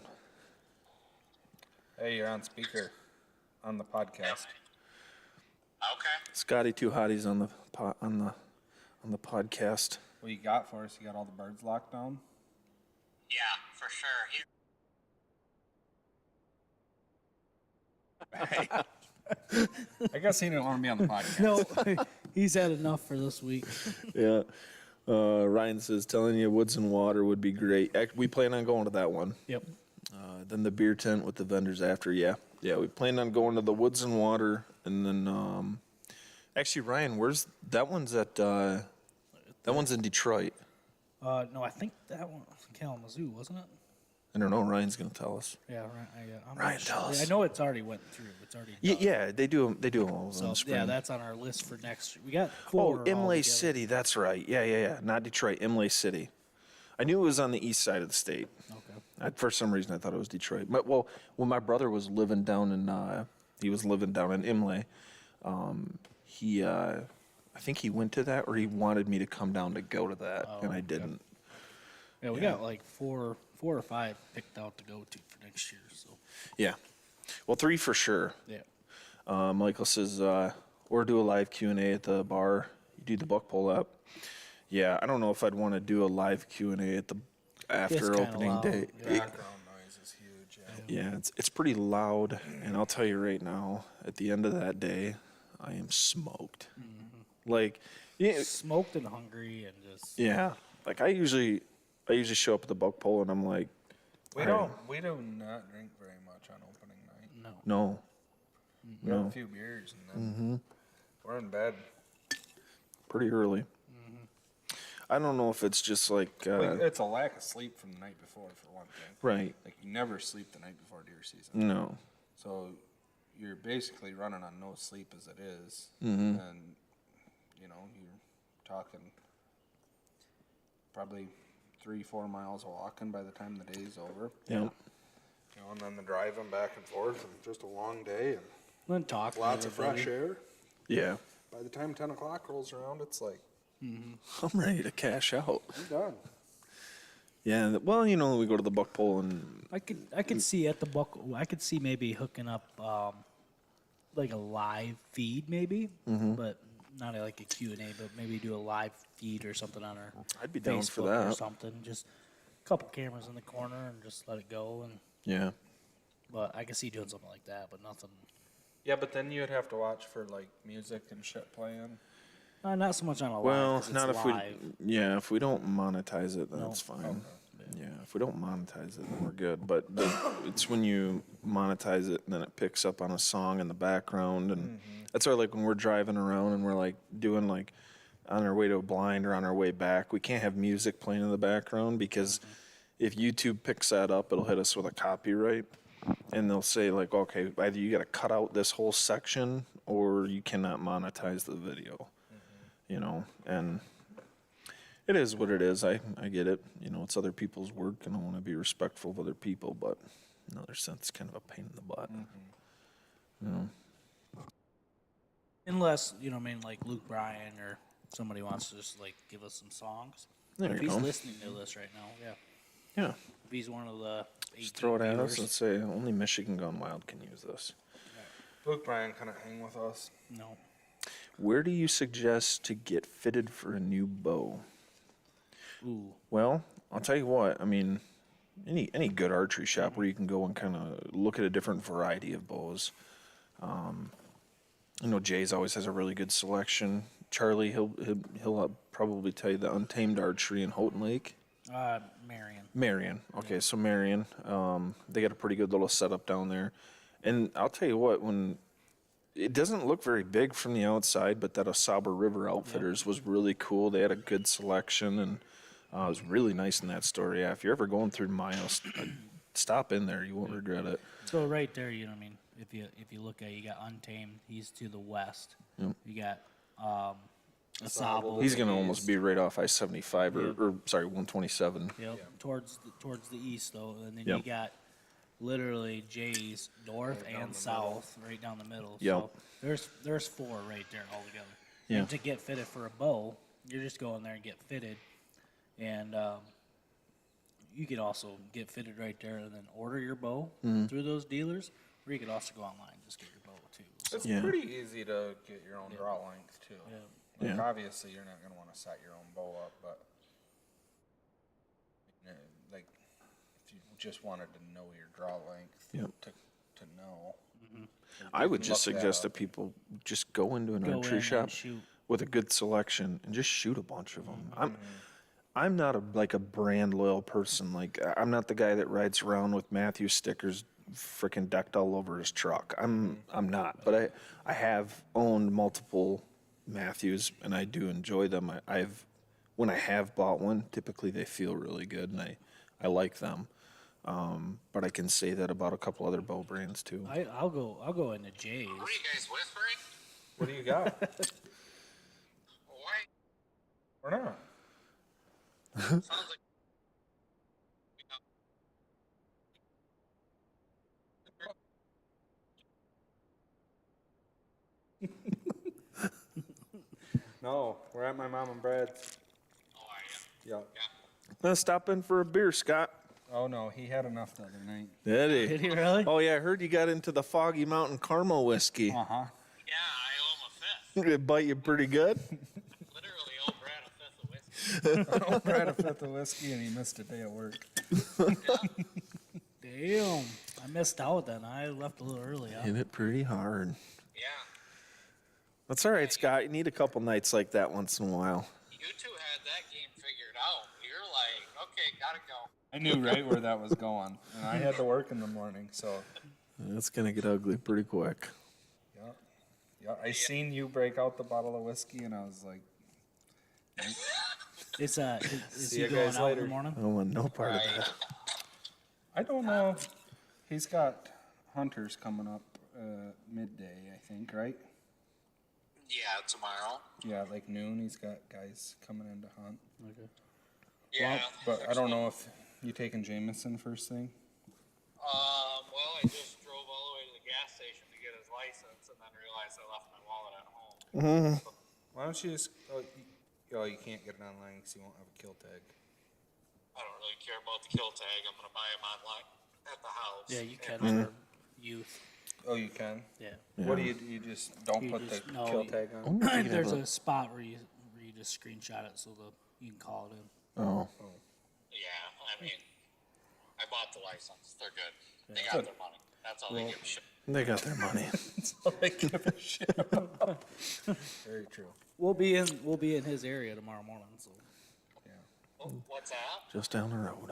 Hey, you're on speaker on the podcast. Okay. Scotty Two Hotties on the podcast. What you got for us? You got all the birds locked down? Yeah, for sure. I guess he didn't want to be on the podcast. No, He's had enough for this week. Yeah. Ryan says, telling you Woods and Water would be great. We plan on going to that one. Yep. Then the beer tent with the vendors after. Yeah. Yeah, we plan on going to the Woods and Water. And then, actually, Ryan, where's that one's at, that one's in Detroit. No, I think that one was in Kalamazoo, wasn't it? I don't know. Ryan's going to tell us. Yeah, right. I'm Ryan, not sure. tell us. I know it's already went through. It's already Yeah, done. yeah, they do all of them in So the spring. yeah, that's on our list for next. We got Oh, 4 Imlay altogether. City. That's right. Yeah. Not Detroit. Imlay City. I knew it was on the east side of the state. Okay. For some reason, I thought it was Detroit. But, well, when my brother was living down in, Imlay, I think he went to that, or he wanted me to come down to go to that, and I didn't. Yeah, we got like 4 or 5 picked out to go to for next year. So Yeah. Well, 3 for sure. yeah. Michael says, or do a live Q&A at the bar. You do the buck pull up. Yeah, I don't know if I'd want to do a live Q&A at the after kinda opening loud, day. yeah. Background noise is huge. Yeah. Yeah, it's pretty loud, and I'll tell you right now, at the end of that day, I am smoked. Like, yeah, Smoked and hungry and just yeah. Like I usually show up at the buck pull, and I'm like, We do not drink very much on opening night. no. no, We have a few beers and then we're in bed. pretty early. I don't know if it's just like, It's a lack of sleep from the night before, for one thing. right. Like you never sleep the night before deer season. No. So you're basically running on no sleep as it is. And, you're talking probably 3-4 miles walking by the time the day's over. Yeah. And then the driving back and forth, and just a long day, and Then talk. lots of fresh air. Yeah. By the time 10 o'clock rolls around, it's like, I'm ready to cash out. I'm done. Yeah. Well, we go to the buck pull, and I could see at the buck. I could see maybe hooking up like a live feed, maybe, but not like a Q&A, but maybe do a live feed or something on our I'd be down Facebook for or that. something. Just a couple cameras in the corner and just let it go. And Yeah. but I could see doing something like that, but nothing. Yeah, but then you'd have to watch for like music and shit playing. Not so much on a live. Well, 'cause it's not if live. if we don't monetize it, then No. it's fine. Yeah, if we don't monetize it, then we're good. But it's when you monetize it and then it picks up on a song in the background, and that's why like when we're driving around and we're like doing like on our way to a blind or on our way back, we can't have music playing in the background because if YouTube picks that up, it'll hit us with a copyright, and they'll say like, okay, either you got to cut out this whole section or you cannot monetize the video. And it is what it is. I get it. It's other people's work, and I want to be respectful of other people, but in another sense, it's kind of a pain in the butt. Unless like Luke Bryan or somebody wants to just like give us some songs. There If you he's go. listening to this right now, yeah. Yeah. If he's one of the 18 Just throw it at viewers, us and say only Michigan Gone Wild can use this. Luke Bryan kind of hang with us. No. Where do you suggest to get fitted for a new bow? Ooh. Well, I'll tell you what. I mean, any good archery shop where you can go and kind of look at a different variety of bows. Jay's always has a really good selection. Charlie, he'll probably tell you the Untamed Archery in Houghton Lake. Marion. Marion. Okay, so Marion. They got a pretty good little setup down there. And I'll tell you what, when it doesn't look very big from the outside, but that Osaba River Outfitters was really cool. They had a good selection, and it was really nice in that store. Yeah, if you're ever going through Miles, stop in there. You won't regret it. So right there, if you look at, you got Untamed. He's to the west. Yep. You got Asabo. He's going to almost be right off I-75 or 127. Towards the east though, and then Yep. you got literally Jay's north and south, right down the middle. Yep. So there's 4 right there altogether. Yeah. And to get fitted for a bow, you're just going there and get fitted, and you could also get fitted right there and then order your bow through those dealers, or you could also go online and just get your bow too. So, It's Yeah. pretty easy to get your own draw length too. Like Yeah. obviously you're not gonna want to set your own bow up, but like if you just wanted to know your draw length Yep. to know. I would can just look that suggest up. that people just go into an go in archery and shop. shoot. with a good selection and just shoot a bunch of them. I'm not like a brand loyal person. Like I'm not the guy that rides around with Matthews stickers freaking decked all over his truck. I'm not. But I have owned multiple Matthews and I do enjoy them. When I have bought one, typically they feel really good and I like them. But I can say that about a couple other bow brands too. I'll go into Jay's. What are you guys whispering? What do you got? Why? Or not? Sounds like. No, we're at my mom and Brad's. Oh, are you? Yep. Let's stop in for a beer, Scott. Oh no, he had enough the other night. Did Did he really? Oh yeah, I heard you got into the Foggy Mountain Caramel whiskey. Uh-huh. Yeah, I owe him a fifth. It bite you pretty good. Literally owe Brad a fifth of whiskey. I Brad a fifth of whiskey and he missed a day at work. Damn. I missed out then. I left a little early. Huh? Hit it pretty hard. Yeah. That's all right, Scott. You need a couple nights like that once in a while. You two had that game figured out. You're like, okay, gotta go. I knew right where that was going, and I had to work in the morning, so That's gonna get ugly pretty quick. yeah. I seen you break out the bottle of whiskey, and I was like, Is See he you going guys out in later. the morning? I don't want no part of Right. that. I don't know. He's got hunters coming up midday, I think, right? Yeah, tomorrow. Yeah, like noon. He's got guys coming in to hunt. Okay. Yeah. But I don't know if you taking Jameson first thing. Well, I just drove all the way to the gas station to get his license and then realized I left my wallet at home. Why don't you just? You can't get it online because you won't have a kill tag. I don't really care about the kill tag. I'm gonna buy him online at the house. Yeah, you can Mm-hmm. for youth. Oh, you can. Yeah. What do you just don't You put just- the no, kill you- tag I on? wonder if you can There's have a spot where you just screenshot it so you can call it in. Oh, Yeah, I mean, I bought the license. They're good. They got their money. That's all they give a shit. they got their money. That's all I give a shit about. Very true. We'll be in his area tomorrow morning. So Yeah. Oh, what's that? Just down the road.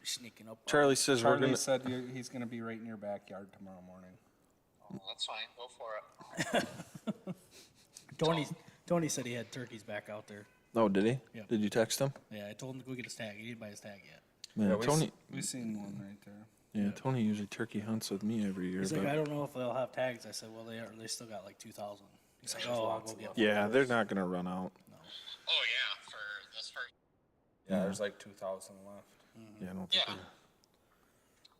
sneaking up. Charlie says we're Charlie gonna. said he's going to be right in your backyard tomorrow morning. Oh, that's fine. Go for it. Tony said he had turkeys back out there. Oh, did he? Yeah. Did you text him? Yeah, I told him to go get his tag. He didn't buy his tag yet. Yeah, Tony. we seen one right there. Yeah, Tony usually turkey hunts with me every year. He's But like, I don't know if they'll have tags. I said, well, they still got like 2,000. He's like, oh, I'll go get one. yeah, they're not gonna run out. Oh yeah, for this first. Yeah, there's like 2,000 left. Yeah, I don't think. Yeah.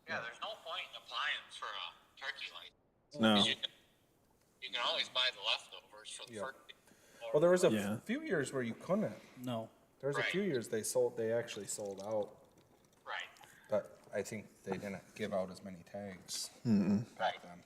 Yeah, there's no point in applying for a turkey license. No. You can always buy the leftovers for the Yeah. first. Well, there was a Yeah. few years where you couldn't. No. There was a Right. few years they actually sold out, Right. but I think they didn't give out as many tags back then.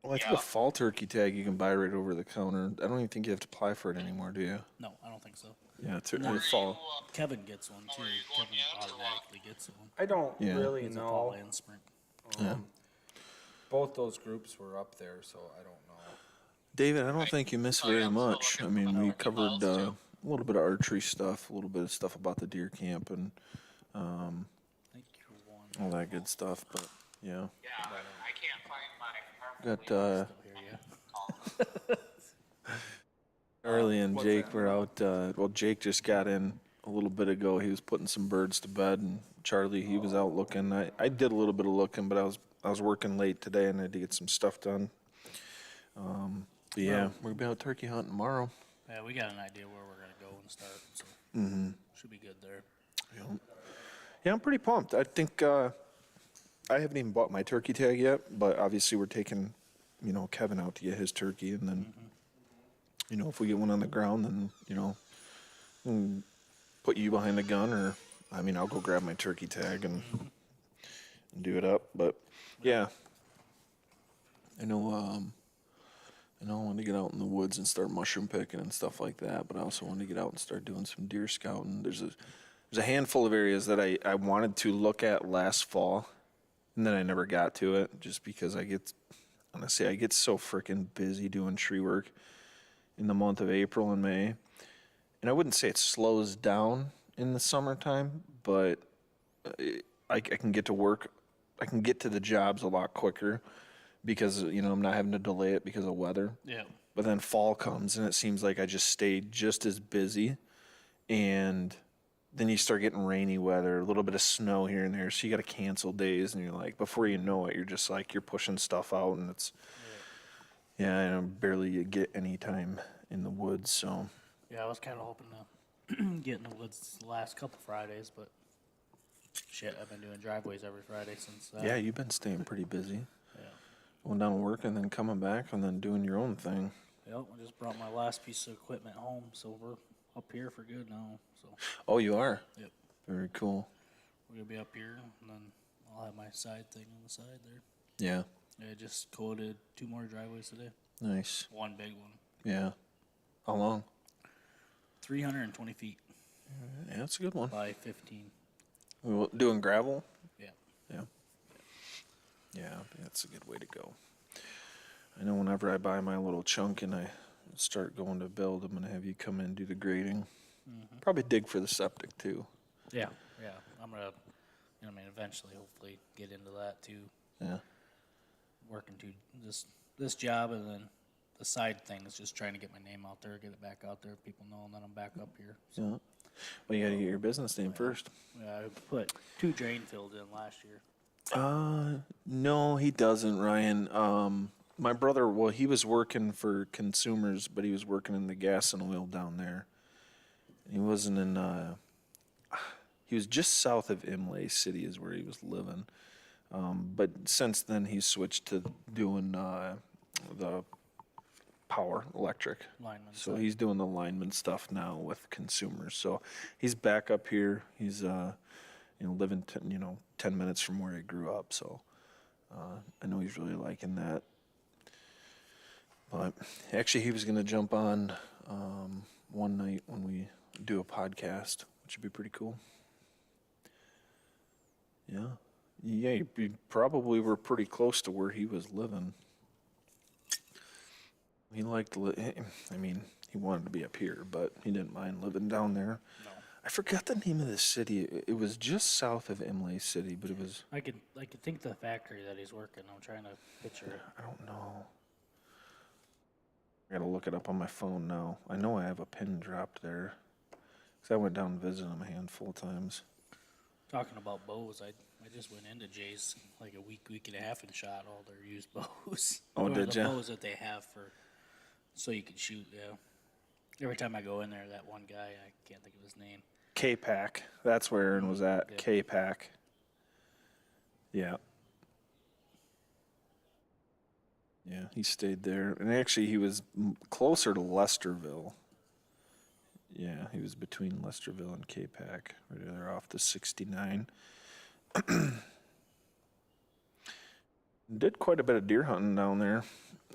Well, I think a fall turkey tag you can buy right over the counter. I don't even think you have to apply for it anymore, do you? No, I don't think so. Yeah, it's Are fall. you, Kevin gets one too. are you going Kevin yet, or what? automatically gets one. I don't Yeah. really It's a fall know. and spring. Yeah. Both those groups were up there, so I don't know. David, I don't think you missed Oh, yeah, very I'm still much. I looking mean, for we the covered balls, a too. little bit of archery stuff, a little bit of stuff about the deer camp, and I think you're one. all that good stuff. But yeah, Yeah, I can't find my. got Still here, yeah. Charlie and Jake were out. Well, Jake just got in a little bit ago. He was putting some birds to bed, and Charlie, he was out looking. I did a little bit of looking, but I was working late today, and I had to get some stuff done. But yeah, we're gonna be out turkey hunting tomorrow. Yeah, we got an idea where we're gonna go and start. So should be good there. Yeah, I'm pretty pumped. I think I haven't even bought my turkey tag yet, but obviously we're taking, Kevin out to get his turkey, and then, if we get one on the ground, then put you behind the gun, or I'll go grab my turkey tag and do it up. But yeah, I know I wanted to get out in the woods and start mushroom picking and stuff like that, but I also wanted to get out and start doing some deer scouting. There's a handful of areas that I wanted to look at last fall, and then I never got to it just because I get honestly, I get so freaking busy doing tree work in the month of April and May. And I wouldn't say it slows down in the summertime, but I can get to work. I can get to the jobs a lot quicker because, I'm not having to delay it because of weather. Yeah. But then fall comes and it seems like I just stay just as busy. And then you start getting rainy weather, a little bit of snow here and there. So you got to cancel days. And you're like, before you know it, you're just like, you're pushing stuff out. And it's, yeah, I don't barely get any time in the woods. So, Yeah, I was kind of hoping to get in the woods the last couple Fridays, but shit, I've been doing driveways every Friday since. yeah, you've been staying pretty busy. Yeah. Going down to work and then coming back and then doing your own thing. Yep, I just brought my last piece of equipment home, so we're up here for good now. So. Oh, you are? Yep. Very cool. We're gonna be up here, and then I'll have my side thing on the side there. Yeah. I just coated 2 more driveways today. Nice. One big one. Yeah. How long? 320 feet Yeah, that's a good one. by 15. Doing gravel? Yeah. Yeah. Yeah, that's a good way to go. I know whenever I buy my little chunk and I start going to build, I'm going to have you come in and do the grading. Probably dig for the septic too. Yeah. Yeah. I'm gonna, eventually, hopefully, get into that too. Yeah. Working to this job, and then the side thing is just trying to get my name out there, get it back out there, people know that I'm back up here. So, Yeah. Well, you got to get your business name first. yeah, I put 2 drain fields in last year. No, he doesn't, Ryan. My brother, well, he was working for consumers, but he was working in the gas and oil down there. He wasn't in, he was just south of Imlay City is where he was living. But since then he's switched to doing, the electric. Lineman So side. he's doing the lineman stuff now with consumers. So he's back up here. He's, living, 10 minutes from where he grew up. So, I know he's really liking that. But actually, he was going to jump on one night when we do a podcast, which would be pretty cool. Yeah. Yeah, you probably were pretty close to where he was living. He liked, he wanted to be up here, but he didn't mind living down there. No. I forgot the name of the city. It was just south of Imlay City, but it was, I could think the factory that he's working. I'm trying to picture it. I don't know. I gotta look it up on my phone now. I know I have a pin dropped there. 'Cause I went down and visited him a handful of times. Talking about bows, I just went into Jay's like a week and a half and shot all their used bows. Oh, Or did the ya? bows that they have so you can shoot. Yeah. Every time I go in there, that one guy, I can't think of his name. K-Pack. That's where Aaron was at. Yeah. K-Pack. Yeah. Yeah, he stayed there. And actually, he was closer to Lesterville. Yeah, he was between Lesterville and K-Pack. Right there off the 69. Did quite a bit of deer hunting down there.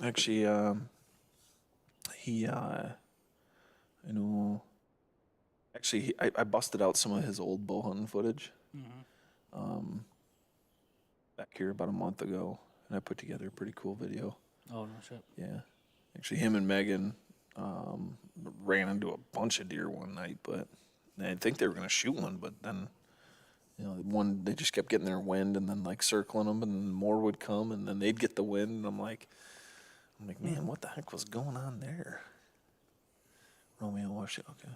Actually, I know. Actually, I busted out some of his old bow hunting footage. Back here about a month ago, and I put together a pretty cool video. Oh, no shit. Yeah, actually, him and Megan ran into a bunch of deer one night, but I think they were gonna shoot one, but then they just kept getting their wind and then like circling them, and then more would come, and then they'd get the wind, and I'm like, man, what the heck was going on there? Romeo, watch it. Okay.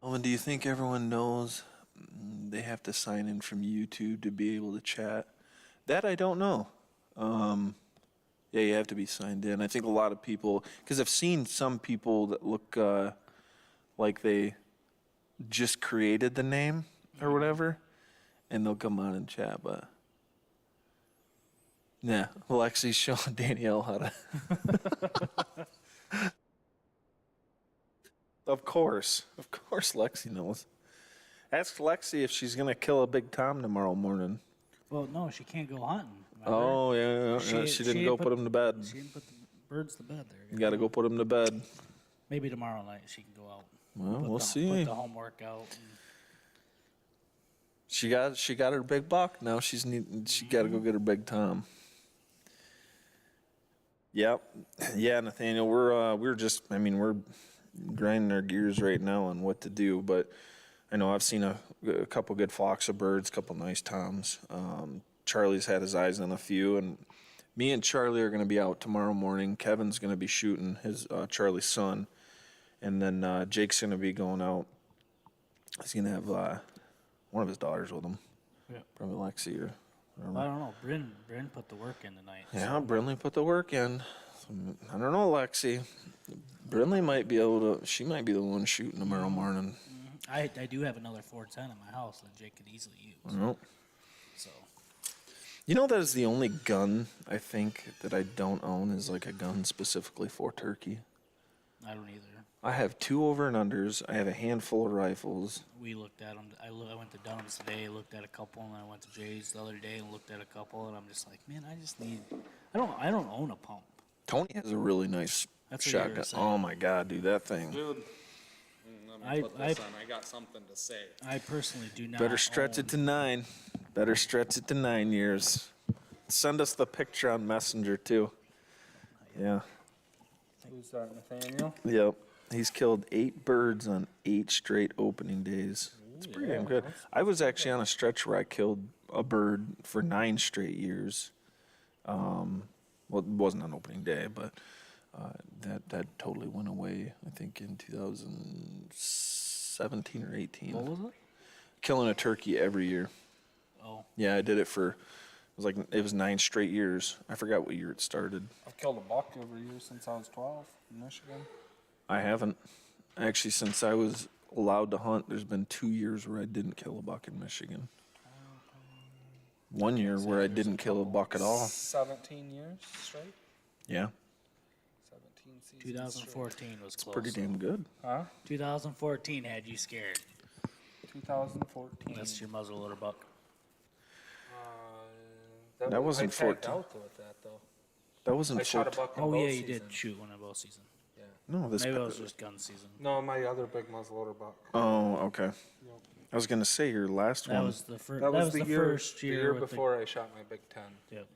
Owen, do you think everyone knows they have to sign in from YouTube to be able to chat? That I don't know. Yeah, you have to be signed in. I think a lot of people, because I've seen some people that look like they just created the name or whatever, and they'll come on and chat, but yeah, Lexi's showing Danielle how to. Of course, Lexi knows. Ask Lexi if she's gonna kill a big tom tomorrow morning. Well, no, she can't go hunting. Oh yeah, she didn't go put him to bed. She didn't put the birds to bed there. You got to go put him to bed. Maybe tomorrow night she can go out. Well, Put we'll the- see. Put the homework out. She got her big buck. Now she got to go get her big tom. Yep. Yeah, Nathaniel, we're just, I mean, we're grinding our gears right now on what to do, but I know I've seen a couple good flocks of birds, a couple nice toms. Charlie's had his eyes on a few, and me and Charlie are going to be out tomorrow morning. Kevin's going to be shooting his Charlie's son, and then Jake's going to be going out. He's going to have one of his daughters with him, probably Lexi or. I don't know. Bryn put the work in tonight. Yeah, Brinley put the work in. I don't know, Lexi. Brinley might be able to. She might be the one shooting tomorrow morning. I do have another 410 in my house that Jake could easily use. Well, So you know that is the only gun I think that I don't own is like a gun specifically for turkey. I don't either. I have 2 over and unders. I have a handful of rifles. We looked at them. I went to Dunham's today, looked at a couple, and I went to Jay's the other day and looked at a couple, and I'm just like, man, I just need. I don't own a pump. Tony has a really nice That's what you were shotgun. saying. Oh my god, dude, that thing. Dude, let me put this on. I got something to say. I personally do not. Better stretch it to 9. Better stretch it to 9 years. Send us the picture on Messenger too. Yeah. Who's that, Nathaniel? Yep. He's killed 8 birds on 8 straight opening days. It's pretty damn good. I was actually on a stretch where I killed a bird for 9 straight years. Well, it wasn't on opening day, but that totally went away. I think in 2017 or 18. What was it? Killing a turkey every year. Oh, Yeah, I did it for. It was 9 straight years. I forgot what year it started. I've killed a buck every year since I was 12 in Michigan. I haven't. Actually, since I was allowed to hunt, there's been 2 years where I didn't kill a buck in Michigan. 1 year where I didn't kill a buck at all. 17 years straight? Yeah, 17 seasons 2014 was close. pretty damn good. Huh? 2014 had you scared. 2014. That's your muzzleloader buck. That wasn't I tagged 14. out with that, though. That wasn't I shot a 14. buck in Oh bow yeah, you did season. shoot one in bow season. Yeah. No, this. Maybe it was just gun season. No, my other big muzzleloader buck. Oh, okay. I was gonna say your last That one. was the first. That was the year, first the year, year with before I shot my big 10. The, yep.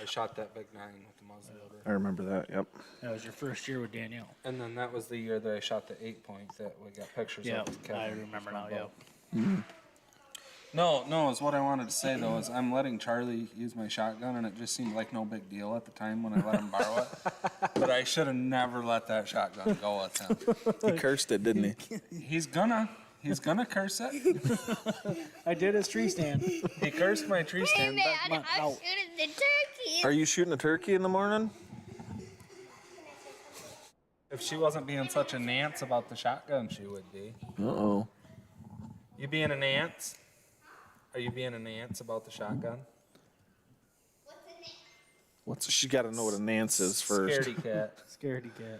I shot that big 9 with the muzzleloader. I remember that. Yep. That was your first year with Danielle. And then that was the year that I shot the 8-point that we got pictures Yeah, of with Kevin. I remember with my now. bow. Yeah. No, is what I wanted to say though is I'm letting Charlie use my shotgun, and it just seemed like no big deal at the time when I let him borrow it. But I should have never let that shotgun go with him. He cursed it, didn't he? He's gonna curse it. I did his tree stand. He cursed my tree stand. Come on, out. shooting the turkey. Are you shooting a turkey in the morning? If she wasn't being such a nance about the shotgun, she would be. Uh-oh. You being a nance? Are you being a nance about the shotgun? She got to know what a Nance is first. Scaredy cat. Scaredy cat.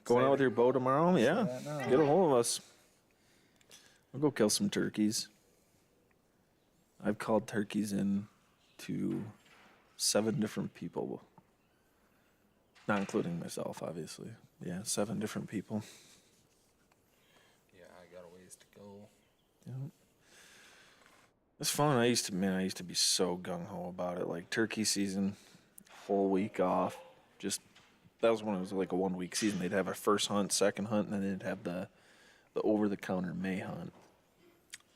Going out with your bow tomorrow? Yeah. no. Get a hold of us. We'll go kill some turkeys. I've called turkeys in to 7 different people. Not including myself, obviously. Yeah, 7 different people. Yeah, I got a ways to go. Yeah. It's fun. I used to be so gung-ho about it. Like turkey season, whole week off. That was when it was like a 1-week season. They'd have a first hunt, second hunt, and then they'd have the over-the-counter May hunt.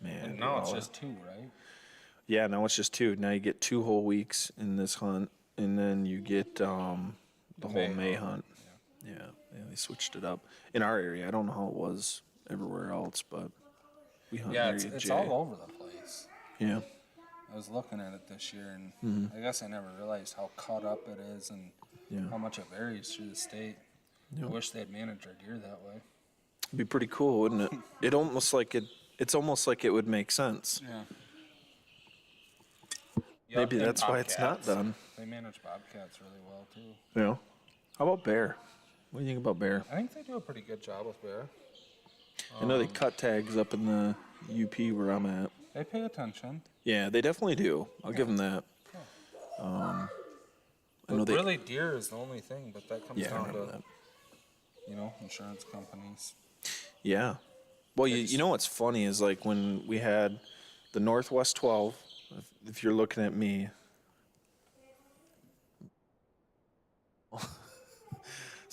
Man. And now it's just 2, right? Yeah, now it's just 2. Now you get 2 whole weeks in this hunt, and then you get the whole May hunt. Yeah, they switched it up. In our area, I don't know how it was everywhere else, but we hunt Yeah, area it's J. all over the place. Yeah. I was looking at it this year, and I guess I never realized how cut up it is and how much it varies through the state. I wish they'd manage our deer that way. It'd be pretty cool, wouldn't it? It's almost like it would make sense. Yeah. Maybe and that's why it's not bobcats. done. They manage bobcats really well, too. Yeah. How about bear? What do you think about bear? I think they do a pretty good job with bear. I know they cut tags up in the UP where I'm at. They pay attention. Yeah, they definitely do. I'll give them that. I know But really, deer is the only thing, but that comes Yeah, I down remember to, that. Insurance companies. Yeah. Well, you know what's funny is like when we had the Northwest 12, if you're looking at me,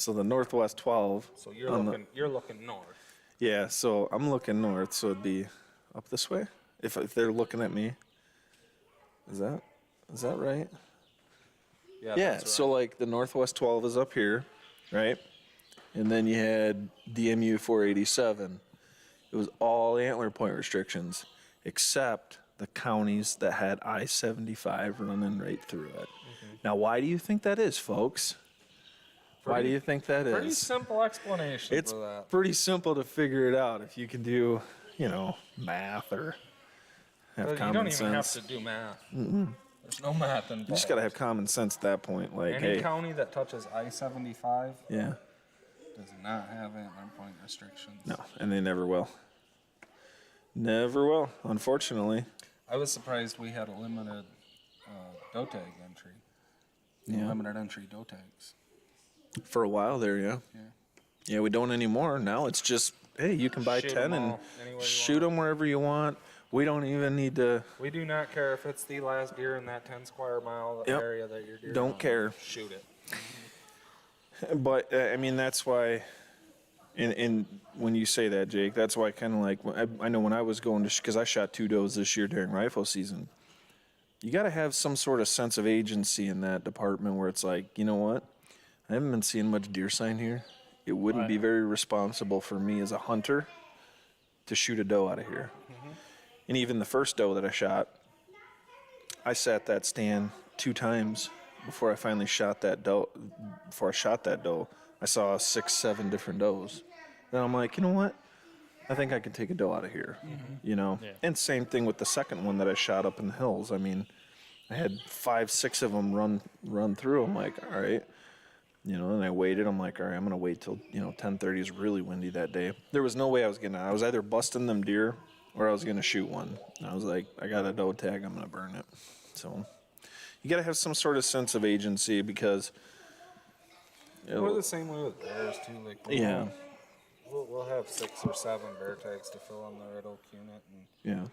So the Northwest 12. So you're on looking north. Yeah, so I'm looking north, so it'd be up this way. If they're looking at me. Is that right? Yeah. Yeah, That's so right. like the Northwest 12 is up here, right? And then you had DMU 487. It was all antler point restrictions, except the counties that had I-75 running right through it. Now, why do you think that is, folks? Why do you think that Pretty is? simple explanation It's for that. pretty simple to figure it out if you can do, math or have But you common don't even have sense. to do math. There's no math involved. You just gotta have common sense at that point. Like, Any hey, county that touches I-75 yeah, does not have antler point restrictions. no, and they never will. Never will, unfortunately. I was surprised we had a limited doe tag entry. Yeah. Limited entry doe tags. For a while there, yeah. Yeah. Yeah, we don't anymore. Now it's just, hey, you can buy Shoot 10 'em and all, anywhere you shoot want. them wherever you want. We don't even need to, We do not care if it's the last deer in that 10 square mile Yep. area that you're deer Don't on. care. Shoot it. but I mean, that's why, and when you say that, Jake, that's why kind of like, I know when I was going to, because I shot 2 does this year during rifle season, you got to have some sort of sense of agency in that department where it's like, you know what? I haven't been seeing much deer sign here. It wouldn't be very responsible for me as a hunter to shoot a doe out of here. And even the first doe that I shot, I sat that stand 2 times before I finally shot that doe. Before I shot that doe, I saw 6, 7 different does. Then I'm like, you know what? I think I can take a doe out of here. Yeah. And same thing with the second one that I shot up in the hills. I mean, I had 5, 6 of them run through. I'm like, all right. And I waited. I'm like, all right, I'm going to wait till, 10:30 is really windy that day. There was no way I was going to. I was either busting them deer or I was going to shoot one. And I was like, I got a doe tag. I'm going to burn it. So you got to have some sort of sense of agency because. We're the same way with bears, too. Like, Yeah. We'll have 6 or 7 bear tags to fill on the Red Oak unit, and Yeah.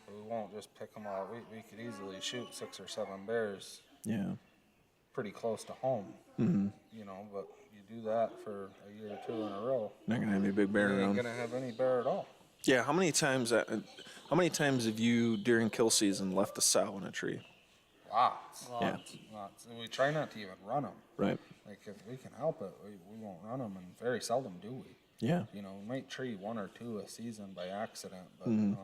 we won't just pick them all. We could easily shoot 6 or 7 bears Yeah. pretty close to home. But you do that for a year or 2 in a row, Not going to have any big bear you ain't around. gonna have any bear at all. Yeah. How many times have you during kill season left a sow in a tree? Lots. Yeah. Lots. And we try not to even run them. Right. Like, if we can help it, we won't run them, and very seldom do we. Yeah. We might tree 1 or 2 a season by accident, but, in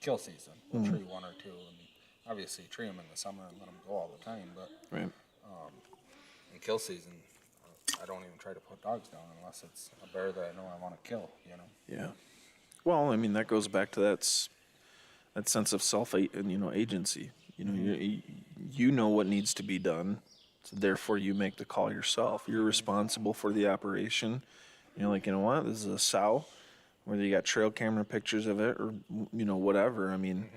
kill season, we'll tree 1 or 2, and obviously tree them in the summer and let them go all the time, but Right. in kill season, I don't even try to put dogs down unless it's a bear that I know I want to kill, Yeah. Well, I mean, that goes back to that sense of agency. You know what needs to be done, so therefore you make the call yourself. You're responsible for the operation. You're like, you know what, this is a sow, whether you got trail camera pictures of it or, whatever. I mean,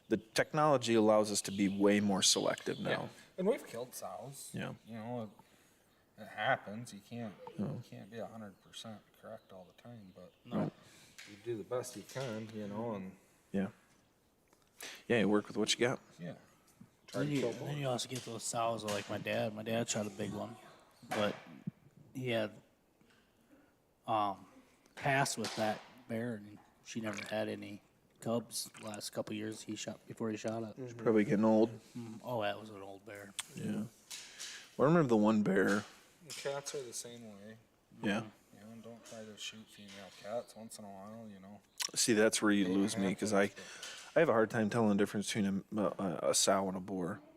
the technology allows us to be way more selective now. Yeah. And we've killed sows. Yeah. It happens. You can't be 100% correct all the time, but Right. you do the best you can, and Yeah. Yeah, you work with what you got. yeah. Try Then to you, kill more. then you also get those sows like my dad. My dad shot a big one, but he had passed with that bear, and she never had any cubs the last couple years before he shot it. Probably getting old. Oh, that was an old bear. Yeah. Well, I remember the one bear. And cats are the same way. Yeah. And don't try to shoot female cats once in a while, See, that's where you They lose me have because to, I have a hard time telling the difference between a sow and a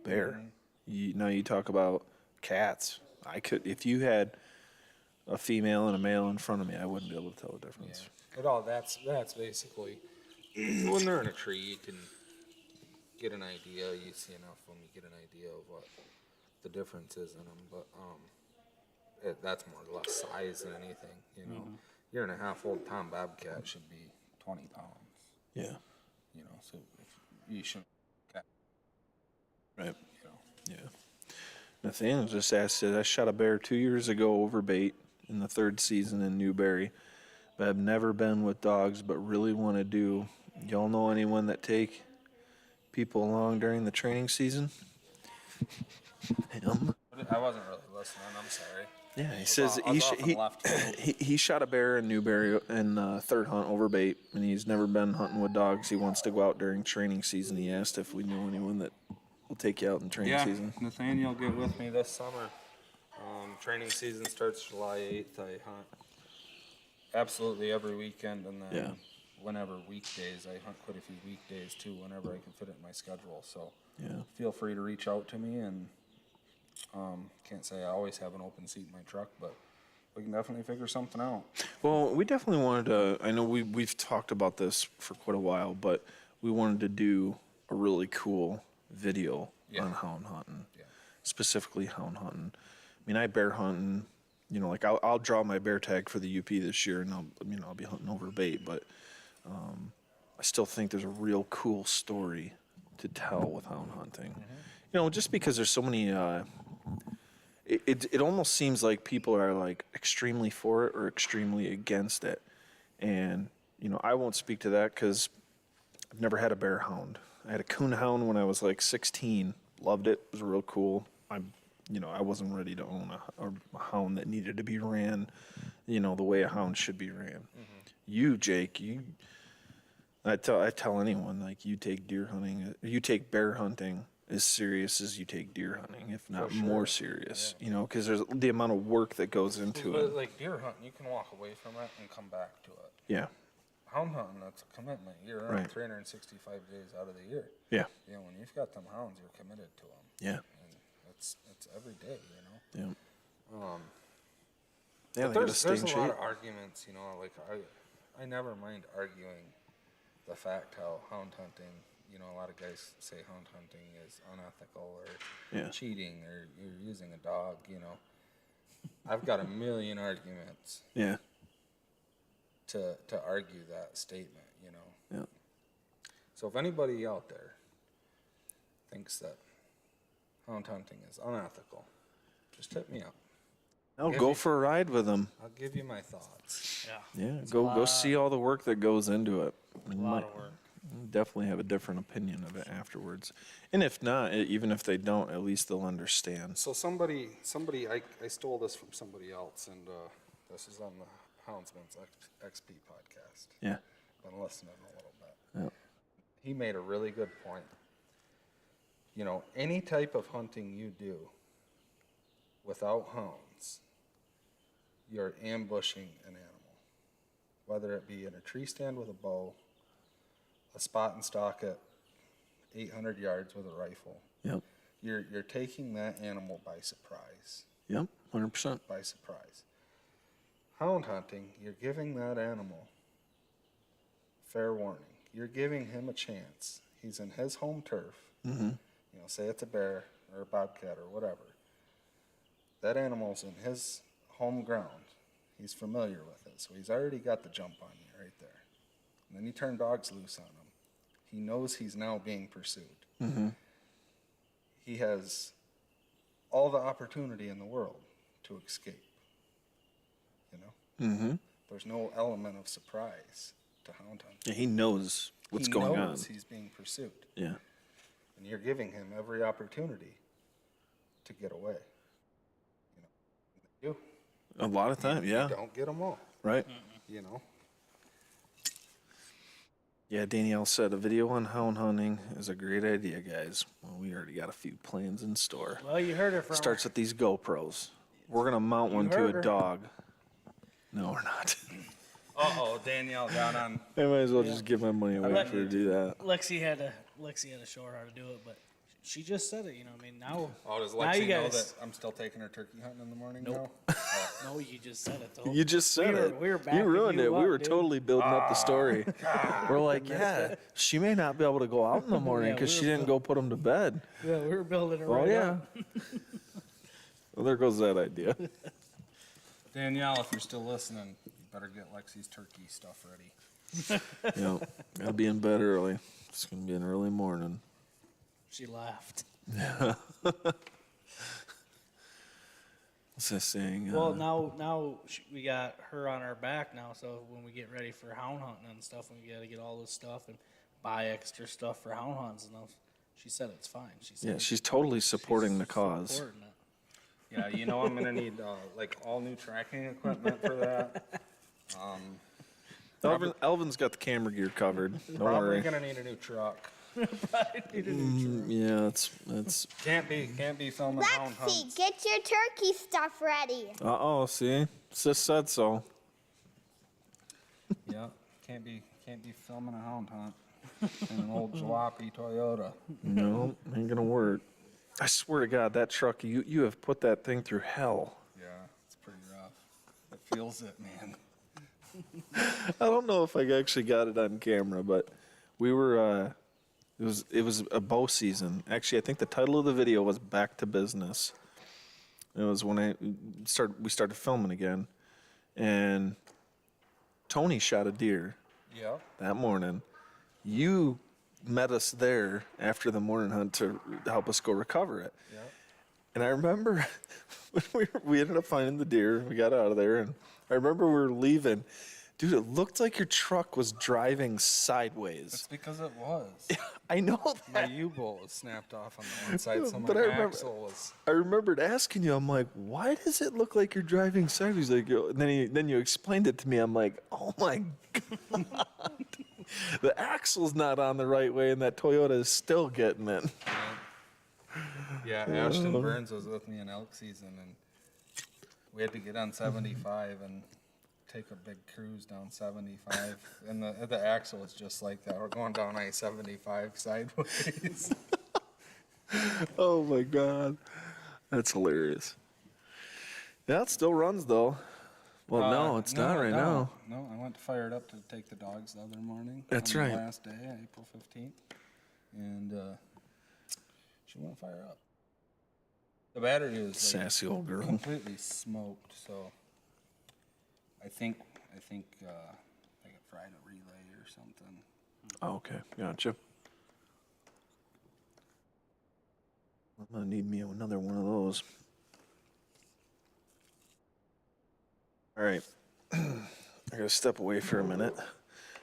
bear. Now you talk about cats. I could, if you had a female and a male in front of me, I wouldn't be able to tell the difference. That's basically when they're in a tree, you can get an idea. You see enough of them, you get an idea of what the difference is in them. But that's more or less size than anything. Year-and-a-half-old Tom Bobcat should be 20 pounds. Yeah. So if you shouldn't. Right. Yeah. Nathaniel just asked it. I shot a bear 2 years ago over bait in the 3rd season in Newberry, but I've never been with dogs, but really want to do. Y'all know anyone that take people along during the training season? Him. I wasn't really listening. I'm sorry. Yeah, he says I was off on the left field. he shot a bear in Newberry in third hunt over bait, and he's never been hunting with dogs. He wants to go out during training season. He asked if we knew anyone that will take you out in training Yeah, season. Nathaniel, get with me this summer. Training season starts July 8th. I hunt absolutely every weekend, and then whenever weekdays. I hunt quite a few weekdays too, whenever I can fit it in my schedule. So feel free to reach out to me, and can't say I always have an open seat in my truck, but we can definitely figure something out. Well, we definitely wanted to. I know we've talked about this for quite a while, but we wanted to do a really cool video on hound hunting, specifically hound hunting. I mean, I bear hunting. You know, like I'll draw my bear tag for the UP this year, and I'll be hunting over bait, but I still think there's a real cool story to tell with hound hunting. You know, just because there's so many. It almost seems like people are like extremely for it or extremely against it, and you know, I won't speak to that because I've never had a bear hound. I had a coon hound when I was like 16. Loved it. It was real cool. I wasn't ready to own a hound that needed to be ran, you know, the way a hound should be ran. You, Jake, I tell anyone, like, you take you take bear hunting as serious as you take deer hunting, if not more serious, you know, because there's the amount of work that goes into it. Like deer hunting, you can walk away from it and come back to it. Yeah. Hound hunting, that's a commitment. You're around 365 days out of the year. Yeah. You know, when you've got them hounds, you're committed to them. Yeah. And it's every day, you know. Yeah. But there's a lot of arguments, you know, like I never mind arguing the fact how hound hunting, you know, a lot of guys say hound hunting is unethical or cheating or you're using a dog, you know. I've got a million arguments to argue that statement, you know. Yeah. So if anybody out there thinks that hound hunting is unethical, just hit me up. I'll go for a ride with them. I'll give you my thoughts. Yeah. Yeah, go see all the work that goes into it. A lot of work. Definitely have a different opinion of it afterwards. And if not, even if they don't, at least they'll understand. So I stole this from somebody else, and this is on the Houndsman's XP podcast. Yeah. Been listening a little bit. Yeah. He made a really good point. You know, any type of hunting you do without hounds, you're ambushing an animal. Whether it be in a tree stand with a bow, a spot and stalk at 800 yards with a rifle. Yep. You're taking that animal by surprise. Yep. 100%. By surprise. Hound hunting, you're giving that animal fair warning. You're giving him a chance. He's in his home turf. Mm-hmm. You know, say it's a bear or a bobcat or whatever. That animal's in his home ground. He's familiar with it, so he's already got the jump on you right there. And then you turn dogs loose on him. He knows he's now being pursued. Mm-hmm. He has all the opportunity in the world to escape. You know? Mm-hmm. There's no element of surprise to hound hunting. Yeah, he knows what's going on. He knows he's being pursued. Yeah. And you're giving him every opportunity to get away. You know? A lot of time, You don't get them all. Right. You know? Yeah, Danielle said a video on hound hunting is a great idea, guys. Well, we already got a few plans in store. Well, you heard it from Starts with these GoPros. We're going to mount one to heard a her. dog. No, we're not. Uh-oh, Danielle got on. I might as well just give my money away let for her to do that. Lexi had to show her how to do it, but she just said it. You know, I mean, now. Oh, does now Lexi you know guys, that I'm still taking her turkey hunting in the morning Nope. now? No, you just said it. Though. You just said it. We were you backing ruined you it. We up, were dude. totally building up the story. We're like, she may not be able to go out in the morning Yeah, because we she were didn't go put them to bed. Yeah, we were building it Oh, right yeah. up. Well, there goes that idea. Danielle, if you're still listening, you better get Lexi's turkey stuff ready. Yeah, gotta be in bed early. It's gonna be an early morning. She laughed. What's that saying? Well, now we got her on our back now, so when we get ready for hound hunting and stuff, we got to get all this stuff and buy extra stuff for hound hunts and stuff. She said it's fine. She said yeah, she's totally supporting the cause. supporting it. Yeah, you know I'm gonna need like all new tracking equipment for that. Elvin's got the camera gear covered. Don't Probably worry. gonna need a new truck. Yeah, it's. Can't be filming hound Lexi, hunts. get your turkey stuff ready. Uh-oh, see? Sis said so. Yeah, can't be filming a hound hunt in an old jalopy Toyota. No, ain't gonna work. I swear to God, that truck, you have put that thing through hell. Yeah, it's pretty rough. It feels it, man. I don't know if I actually got it on camera, but we were, it was a bow season. Actually, I think the title of the video was Back to Business. It was when we started filming again, and Tony shot a deer Yeah. that morning. You met us there after the morning hunt to help us go recover it. Yeah. And I remember when we ended up finding the deer. We got out of there, and I remember we were leaving. Dude, it looked like your truck was driving sideways. It's because it was. I know My that. U-bolt was snapped off on the one side, so But my I remember- axle was. I remembered asking you. I'm like, why does it look like you're driving sideways? Like, and then you explained it to me. I'm like, oh my God, the axle's not on the right way, and that Toyota is still getting it. Yeah, Ashton Burns was with me in elk season, and we had to get on 75 and take a big cruise down 75, and the axle was just like that. We're going down I-75 sideways. Oh my God, that's hilarious. Yeah, it still runs though. Well, no, it's not right now. No, I went to fire it up to take the dogs the other morning. That's on right. The last day, April 15th, and she won't fire up. The battery was like, Sassy old girl. completely smoked. So I think I got fried a relay or something. Oh, okay, gotcha. I'm gonna need me another one of those. All right, I gotta step away for a minute.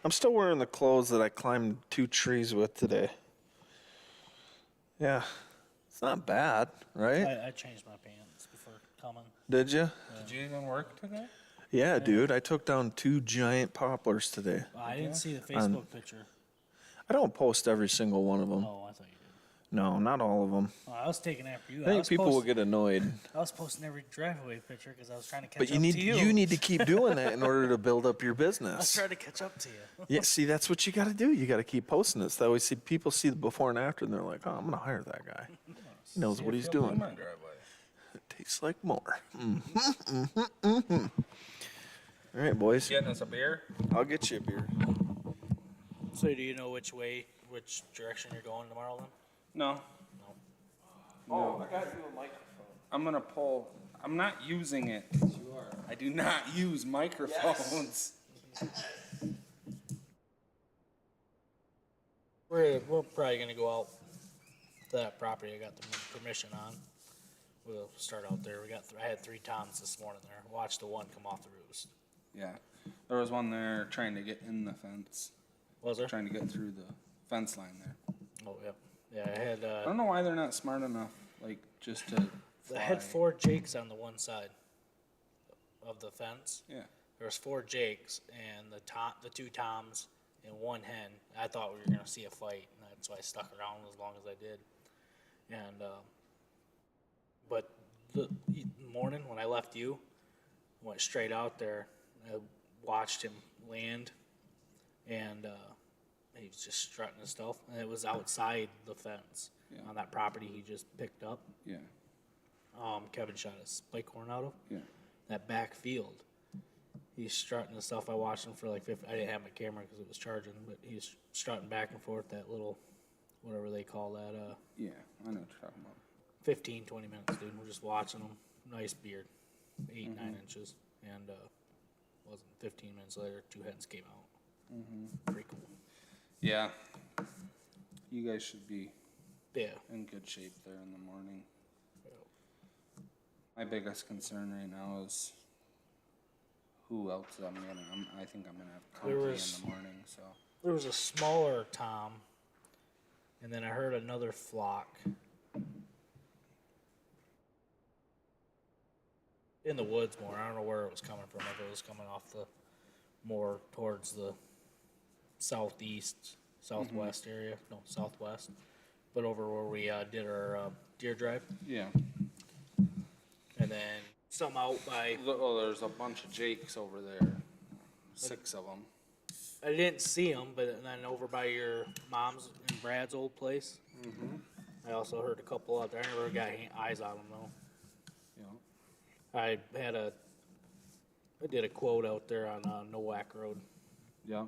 I'm still wearing the clothes that I climbed 2 trees with today. Yeah, it's not bad, right? I changed my pants before coming. Did you? Did you even work today? Yeah, dude. I took down 2 giant poplars today. I didn't see the Facebook picture. I don't post every single one of them. Oh, I thought you did. No, not all of them. Oh, I was taking after you. I think people will get annoyed. I was posting every driveway picture because I was trying to catch But up to you. you need to keep doing that in order to build up your I was business. trying to catch up to you. Yeah, see, that's what you got to do. You got to keep posting this. That way, people see the before and after, and they're like, "Oh, I'm gonna hire that guy. He knows what he's Filled in doing. my driveway. It tastes like more." All right, boys. Getting us a beer? I'll get you a beer. So do you know which direction you're going tomorrow then? No. Oh, I got you a microphone. I'm gonna pull. I'm not using it. You are. I do not use microphones. We're probably gonna go out to that property I got the permission on. We'll start out there. I had 3 toms this morning there. Watched the one come off the roost. Yeah. There was one there trying to get in the fence, Was there? trying to get through the fence line there. Oh yeah. Yeah, I had I don't know why they're not smart enough, like just to. I had fly. 4 jakes on the one side of the fence. Yeah. There was 4 jakes and the 2 toms and 1 hen. I thought we were gonna see a fight, and that's why I stuck around as long as I did. And but the morning when I left you, went straight out there. I watched him land, and he was just strutting his stuff, and it was outside the fence on that property he just picked up. Yeah. Kevin shot a spike horn out of Yeah. that back field. He's strutting his stuff. I watched him for like 50. I didn't have my camera because it was charging, but he's strutting back and forth that little, whatever they call that, Yeah. I know what you're talking about. 15, 20 minutes, dude. We're just watching him. Nice beard, 8, 9 inches, and wasn't 15 minutes later, 2 hens came out. Pretty cool. Yeah. You guys should be Yeah. in good shape there in the morning. My biggest concern right now is who else I think I'm gonna have company in the morning. So There was a smaller tom, and then I heard another flock. in the woods more. I don't know where it was coming from. If it was coming off the more towards the southeast, southwest area. No, southwest. But over where we did our deer drive. Yeah. And then some out by. Oh, there's a bunch of Jakes over there. 6 of them. I didn't see them, but then over by your mom's and Brad's old place. Mm-hmm. I also heard a couple out there. I never got eyes on them though. Yeah. I did a quote out there on Nowak Road. Yeah.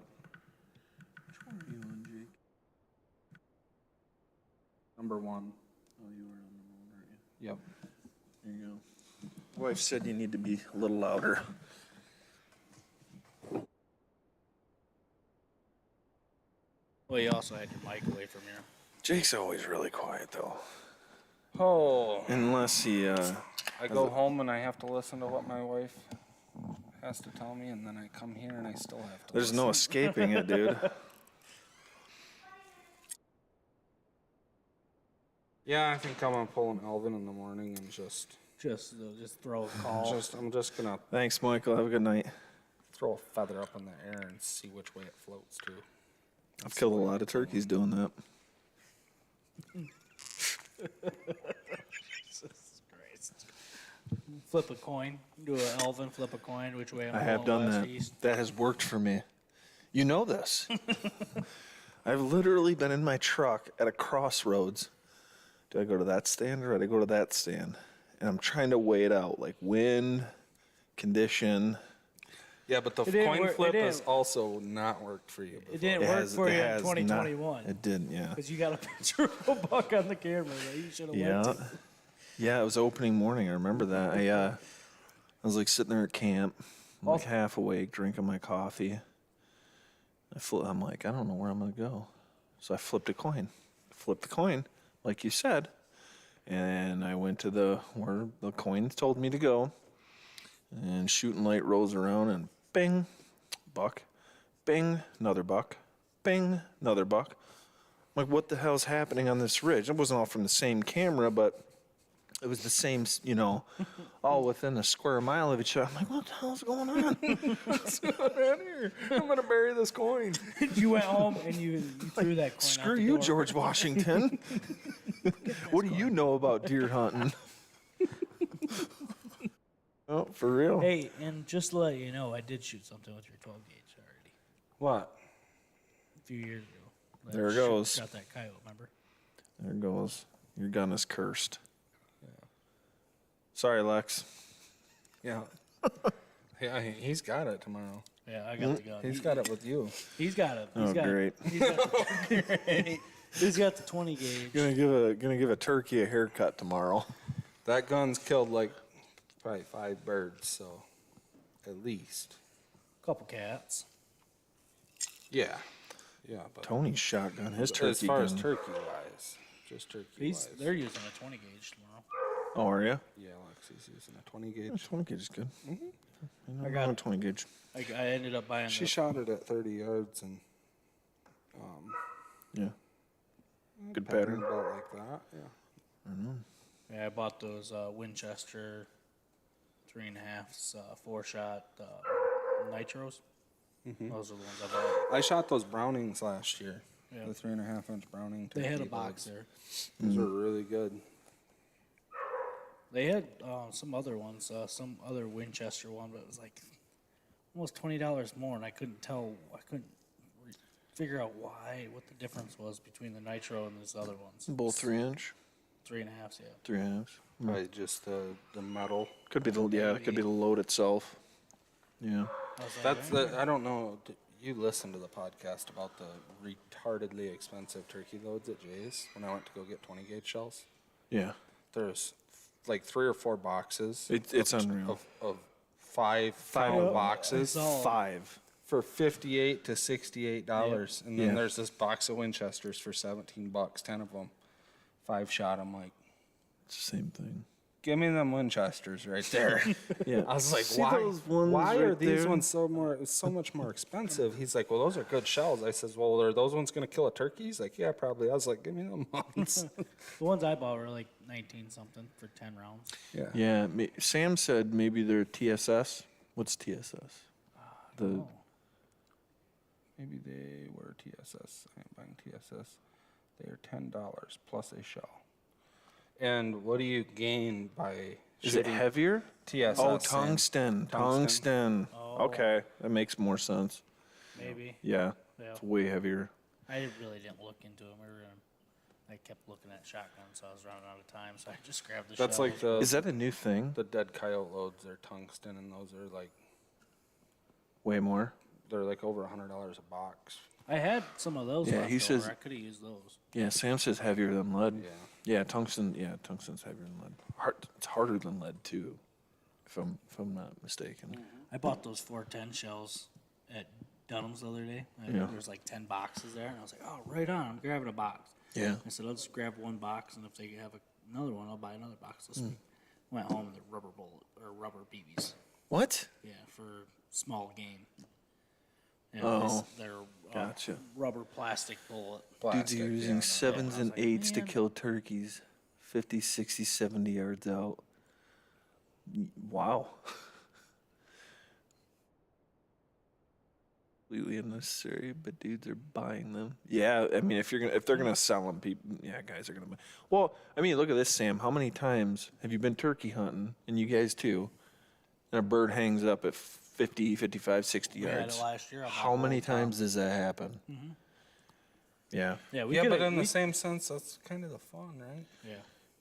Which one are you on, Jake? Number 1. Oh, you were on the road, aren't you? Yep. There you go. Wife said you need to be a little louder. Well, you also had your mic away from your. Jake's always really quiet though, Oh. unless he. I go home and I have to listen to what my wife has to tell me, and then I come here and I still have to There's listen. no escaping it, dude. Yeah, I think I'm gonna pull an Alvin in the morning and just throw a call. I'm just gonna Thanks, Michael. Have a good night. throw a feather up in the air and see which way it floats to. I've killed a lot of turkeys doing that. Jesus Christ. Flip a coin. Do an Elvin, flip a coin. Which way? I'm I have going, done west, that. East. That has worked for me. You know this. I've literally been in my truck at a crossroads. Do I go to that stand or do I go to that stand? And I'm trying to weigh it out, like wind, condition. Yeah, but the didn't coin work- flip it has didn't- also not worked for you before. It didn't It work has- for it you in has 2021. It didn't, yeah. Because you got a picture of a buck on the camera that you should have Yeah. went to. Yeah, it was opening morning. I remember that. I was like sitting there at camp, I'm like half awake, drinking my coffee. I'm like, I don't know where I'm going to go. So I flipped a coin. Flipped the coin, like you said. And I went to where the coin told me to go. And shooting light rolls around and bing, buck. Bing, another buck. Bing, another buck. I'm like, what the hell's happening on this ridge? It wasn't all from the same camera, but it was the same, all within a square mile of each other. I'm like, what the hell's going on? What's going on here? I'm going to bury this coin. You went home and you threw that coin out Screw the you, door. George Washington. What do you know about deer hunting? Oh, for real? Hey, and just to let you know, I did shoot something with your 12 gauge already What? a few years ago. That There it shot- goes. Shot that coyote, remember? There it goes. Your gun is cursed. Sorry, Lex. Yeah. Yeah, he's got it tomorrow. Yeah, I got the gun. He's got it with you. He's got it. He's Oh, got great. He's got, he's got the 20 gauge. Gonna give a turkey a haircut tomorrow. That gun's killed like probably 5 birds, so at least. Couple cats. Yeah. Yeah, but Tony's shotgun, his turkey as far gun. as turkey wise, just turkey wise. They're using a 20 gauge tomorrow. Oh, are you? Yeah, Lexi's using a 20 gauge. 20 gauge is good. I got a 20 gauge. I ended up buying She the, shot it at 30 yards and Yeah. Good pattern. about like that. Yeah. yeah, I bought those Winchester 3.5s 4-shot nitros. Those are the ones I bought. I shot those Brownings last year. Yeah. The 3.5-inch Browning. They had a turkey box bugs. there. Those were really good. They had some other ones, some other Winchester one, but it was like almost $20 more, and I couldn't figure out what the difference was between the nitro and these other ones. Both 3-inch, 3.5s, yeah. 3.5s. Probably just the metal. Could be it could be the load itself. Yeah. I was like, That's the. I don't know. You listened to the podcast about the retardedly expensive turkey loads at Jay's when I went to go get 20 gauge shells. Yeah. There's like 3 or 4 boxes. It's unreal. Of 5 pound boxes It's all- 5. for $58 to $68, and then Yeah. there's this box of Winchesters for $17, 10 of them, 5 shot. I'm like, It's the same thing. Give me them Winchesters right there. Yeah. I was like, See why? those ones Why are right these there? ones so much more expensive? He's like, well, those are good shells. I says, well, are those ones gonna kill a turkey? He's like, yeah, probably. I was like, give me them ones. The ones I bought were like 19 something for 10 rounds. Yeah. Yeah. Sam said maybe they're TSS. What's TSS? Oh, Maybe they were TSS. I am buying TSS. They are $10 plus a shell. And what do you gain by Is it shooting heavier? TSS? Oh, Sam? tungsten. Tungsten. Oh. Okay, that makes more sense. maybe. Yeah, Yeah. it's way heavier. I really didn't look into them. I kept looking at shotguns, so I was running out of time. So I just grabbed the. That's like shells. Is that a new thing? the dead coyote loads. They're tungsten, and those are like Way more. they're like over $100 a box. I had some of those. Yeah, left he over. says- I could have used those. Yeah, Sam says heavier than lead. Yeah. Yeah, tungsten. Yeah, tungsten's heavier than lead. It's harder than lead too, if I'm not mistaken. I bought those 410 shells at Dunham's the other day. Yeah. There was like 10 boxes there, and I was like, "Oh, right on! I'm grabbing a box." Yeah. I said, "I'll just grab one box, and if they have another one, I'll buy another box." Went home and they're rubber bullet or rubber BBs. What? Yeah, for small game. And Oh, they're gotcha. rubber plastic bullet. Dudes Plastic, are yeah, using no. sevens I was and like, eights to man. kill turkeys, 50, 60, 70 yards out. Wow. Completely unnecessary, but dudes are buying them. Yeah, I mean, if they're gonna sell them, people, yeah, guys are gonna buy. Well, I mean, look at this, Sam. How many times have you been turkey hunting, and you guys too, and a bird hangs up at 50, 55, 60 We had yards? it last year on How my many bolt, Tom. times does that happen? Yeah, Yeah, we Yeah, could but in the same sense, that's kind of the fun, right?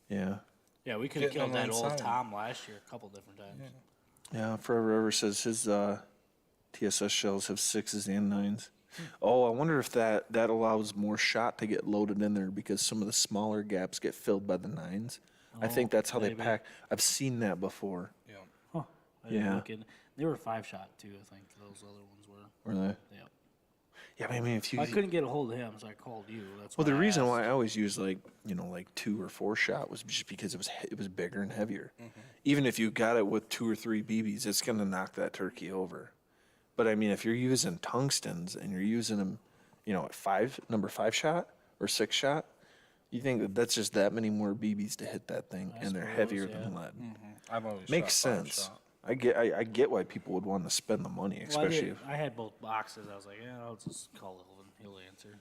yeah. yeah, we could have Getting killed them that old inside. Tom last year a couple different times. Yeah, Forever Ever says his TSS shells have 6s and 9s. Oh, I wonder if that allows more shot to get loaded in there because some of the smaller gaps get filled by the 9s. I think that's how maybe. they pack. I've seen that before. Yeah. Huh. I didn't Yeah. look in- They were 5-shot too, I think. Those other ones were. Were they? Yeah. Yeah, but I mean, if you. I couldn't get a hold of him, so I called you. That's Well, why the I reason asked. why I always use like 2 or 4 shot was just because it was bigger and heavier. Even if you got it with 2 or 3 BBs, it's gonna knock that turkey over. But I mean, if you're using tungstens and you're using them, at number 5 shot or 6 shot, you think that's just that many more BBs to hit that thing, and they're suppose, heavier yeah. than lead. I've always Makes shot 5 sense. shot. I get why people would want to spend the money, Well, especially if I had both boxes. I was like, yeah, I'll just call Elvin. He'll answer.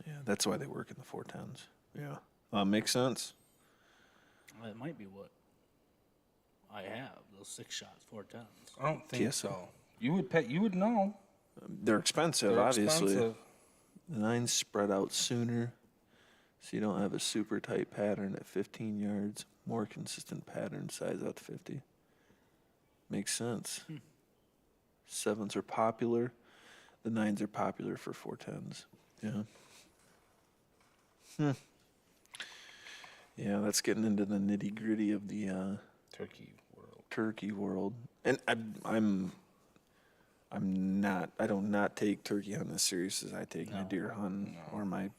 yeah, that's why they work in the 410s. Yeah, makes sense. Well, it might be what I have. Those 6 shots, 410s. I don't think TSO. so. You would know. They're expensive, They're obviously. expensive. The 9s spread out sooner, so you don't have a super tight pattern at 15 yards. More consistent pattern size out to 50. Makes sense. 7s are popular. The 9s are popular for 410s. Yeah. Yeah, that's getting into the nitty gritty of the Turkey world. turkey world, and I'm not. I do not take turkey hunting as serious as I take my deer hunting or my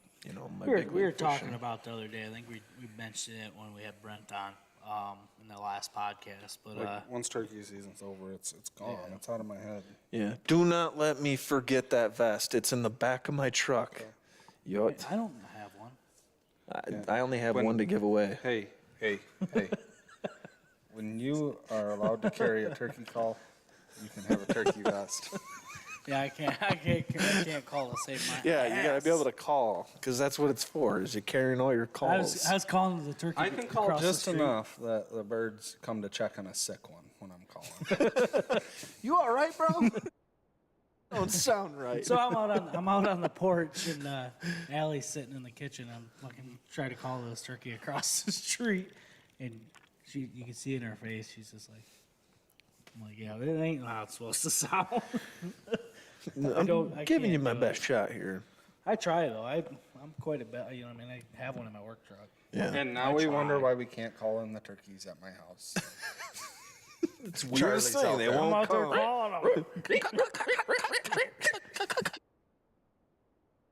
my big We were league talking fishing. about the other day. I think we mentioned it when we had Brent on in the last podcast. But Like, once turkey season's over, it's gone. It's out of my head. Yeah. Do not let me forget that vest. It's in the back of my truck. Yo, I don't have one. I only have When- one to give away. Hey. When you are allowed to carry a turkey call, you can have a turkey vest. Yeah, I can't call to save my. Yeah, you gotta be ass. able to call because that's what it's for. Is you're carrying all your calls. I was calling the turkey. I can call across the just street. enough that the birds come to check on a sick one when I'm calling. You all right, bro? Don't sound right. So I'm out on the porch and Allie's sitting in the kitchen. I'm fucking trying to call this turkey across the street, and you can see in her face she's just like, I'm like, yeah, it ain't how it's supposed to sound. I'm I giving you can't my do it. best shot here. I try though. I'm quite a bit. I mean, I have one in my work truck. Yeah. And now we wonder why we can't call in the turkeys at my house. It's weird Charlie's thing. out They there. I'm won't out there come. calling them.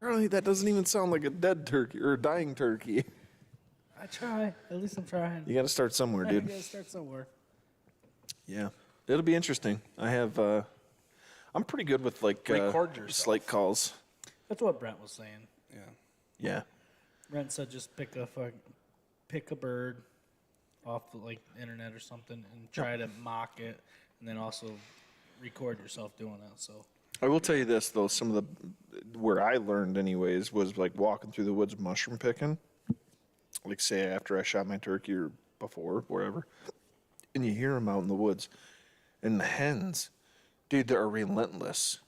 Charlie, that doesn't even sound like a dead turkey or a dying turkey. I try. At least I'm trying. You got to start somewhere, You dude. gotta start somewhere. Yeah, it'll be interesting. I have. I'm pretty good with like Record yourself. slate calls. That's what Brent was saying. Yeah. Yeah. Brent said just pick a bird off the like internet or something and try to mock it, and then also record yourself doing that. So I will tell you this though, some of the where I learned anyways was like walking through the woods mushroom picking. Like say after I shot my turkey or before, wherever, and you hear them out in the woods, and the hens, dude, they're relentless.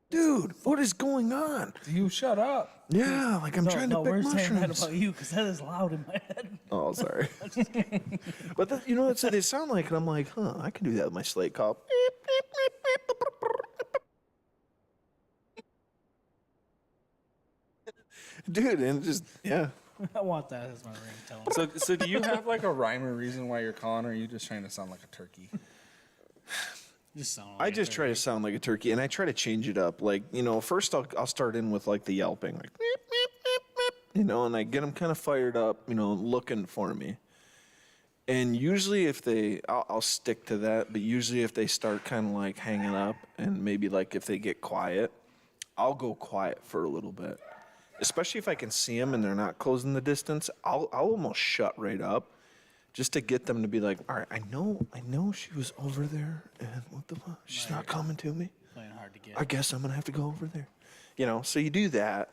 Dude, what is going on? You shut up. Yeah, like I'm trying to pick we're saying that mushrooms. about you because that is loud in my head. Oh, sorry. But you know what they sound like, and I'm like, huh, I can do that with my slate call. Dude, and just yeah. I want that as my ringtone. So do you have like a rhyme or reason why you're calling, or are you just trying to sound like a turkey? Just sound I like just try to sound like a turkey, and I try to change it up. Like, you know, first I'll start in with like the yelping, like, meep, meep, meep, meep, you know, and I get them kind of fired up, you know, looking for me. And usually I'll stick to that, but usually if they start kind of like hanging up and maybe like if they get quiet, I'll go quiet for a little bit. Especially if I can see them and they're not closing the distance, I'll almost shut right up just to get them to be like, all right, I know she was over there and what the fuck? She's not coming to me. playing hard to get. I guess I'm going to have to go over there. You know, so you do that.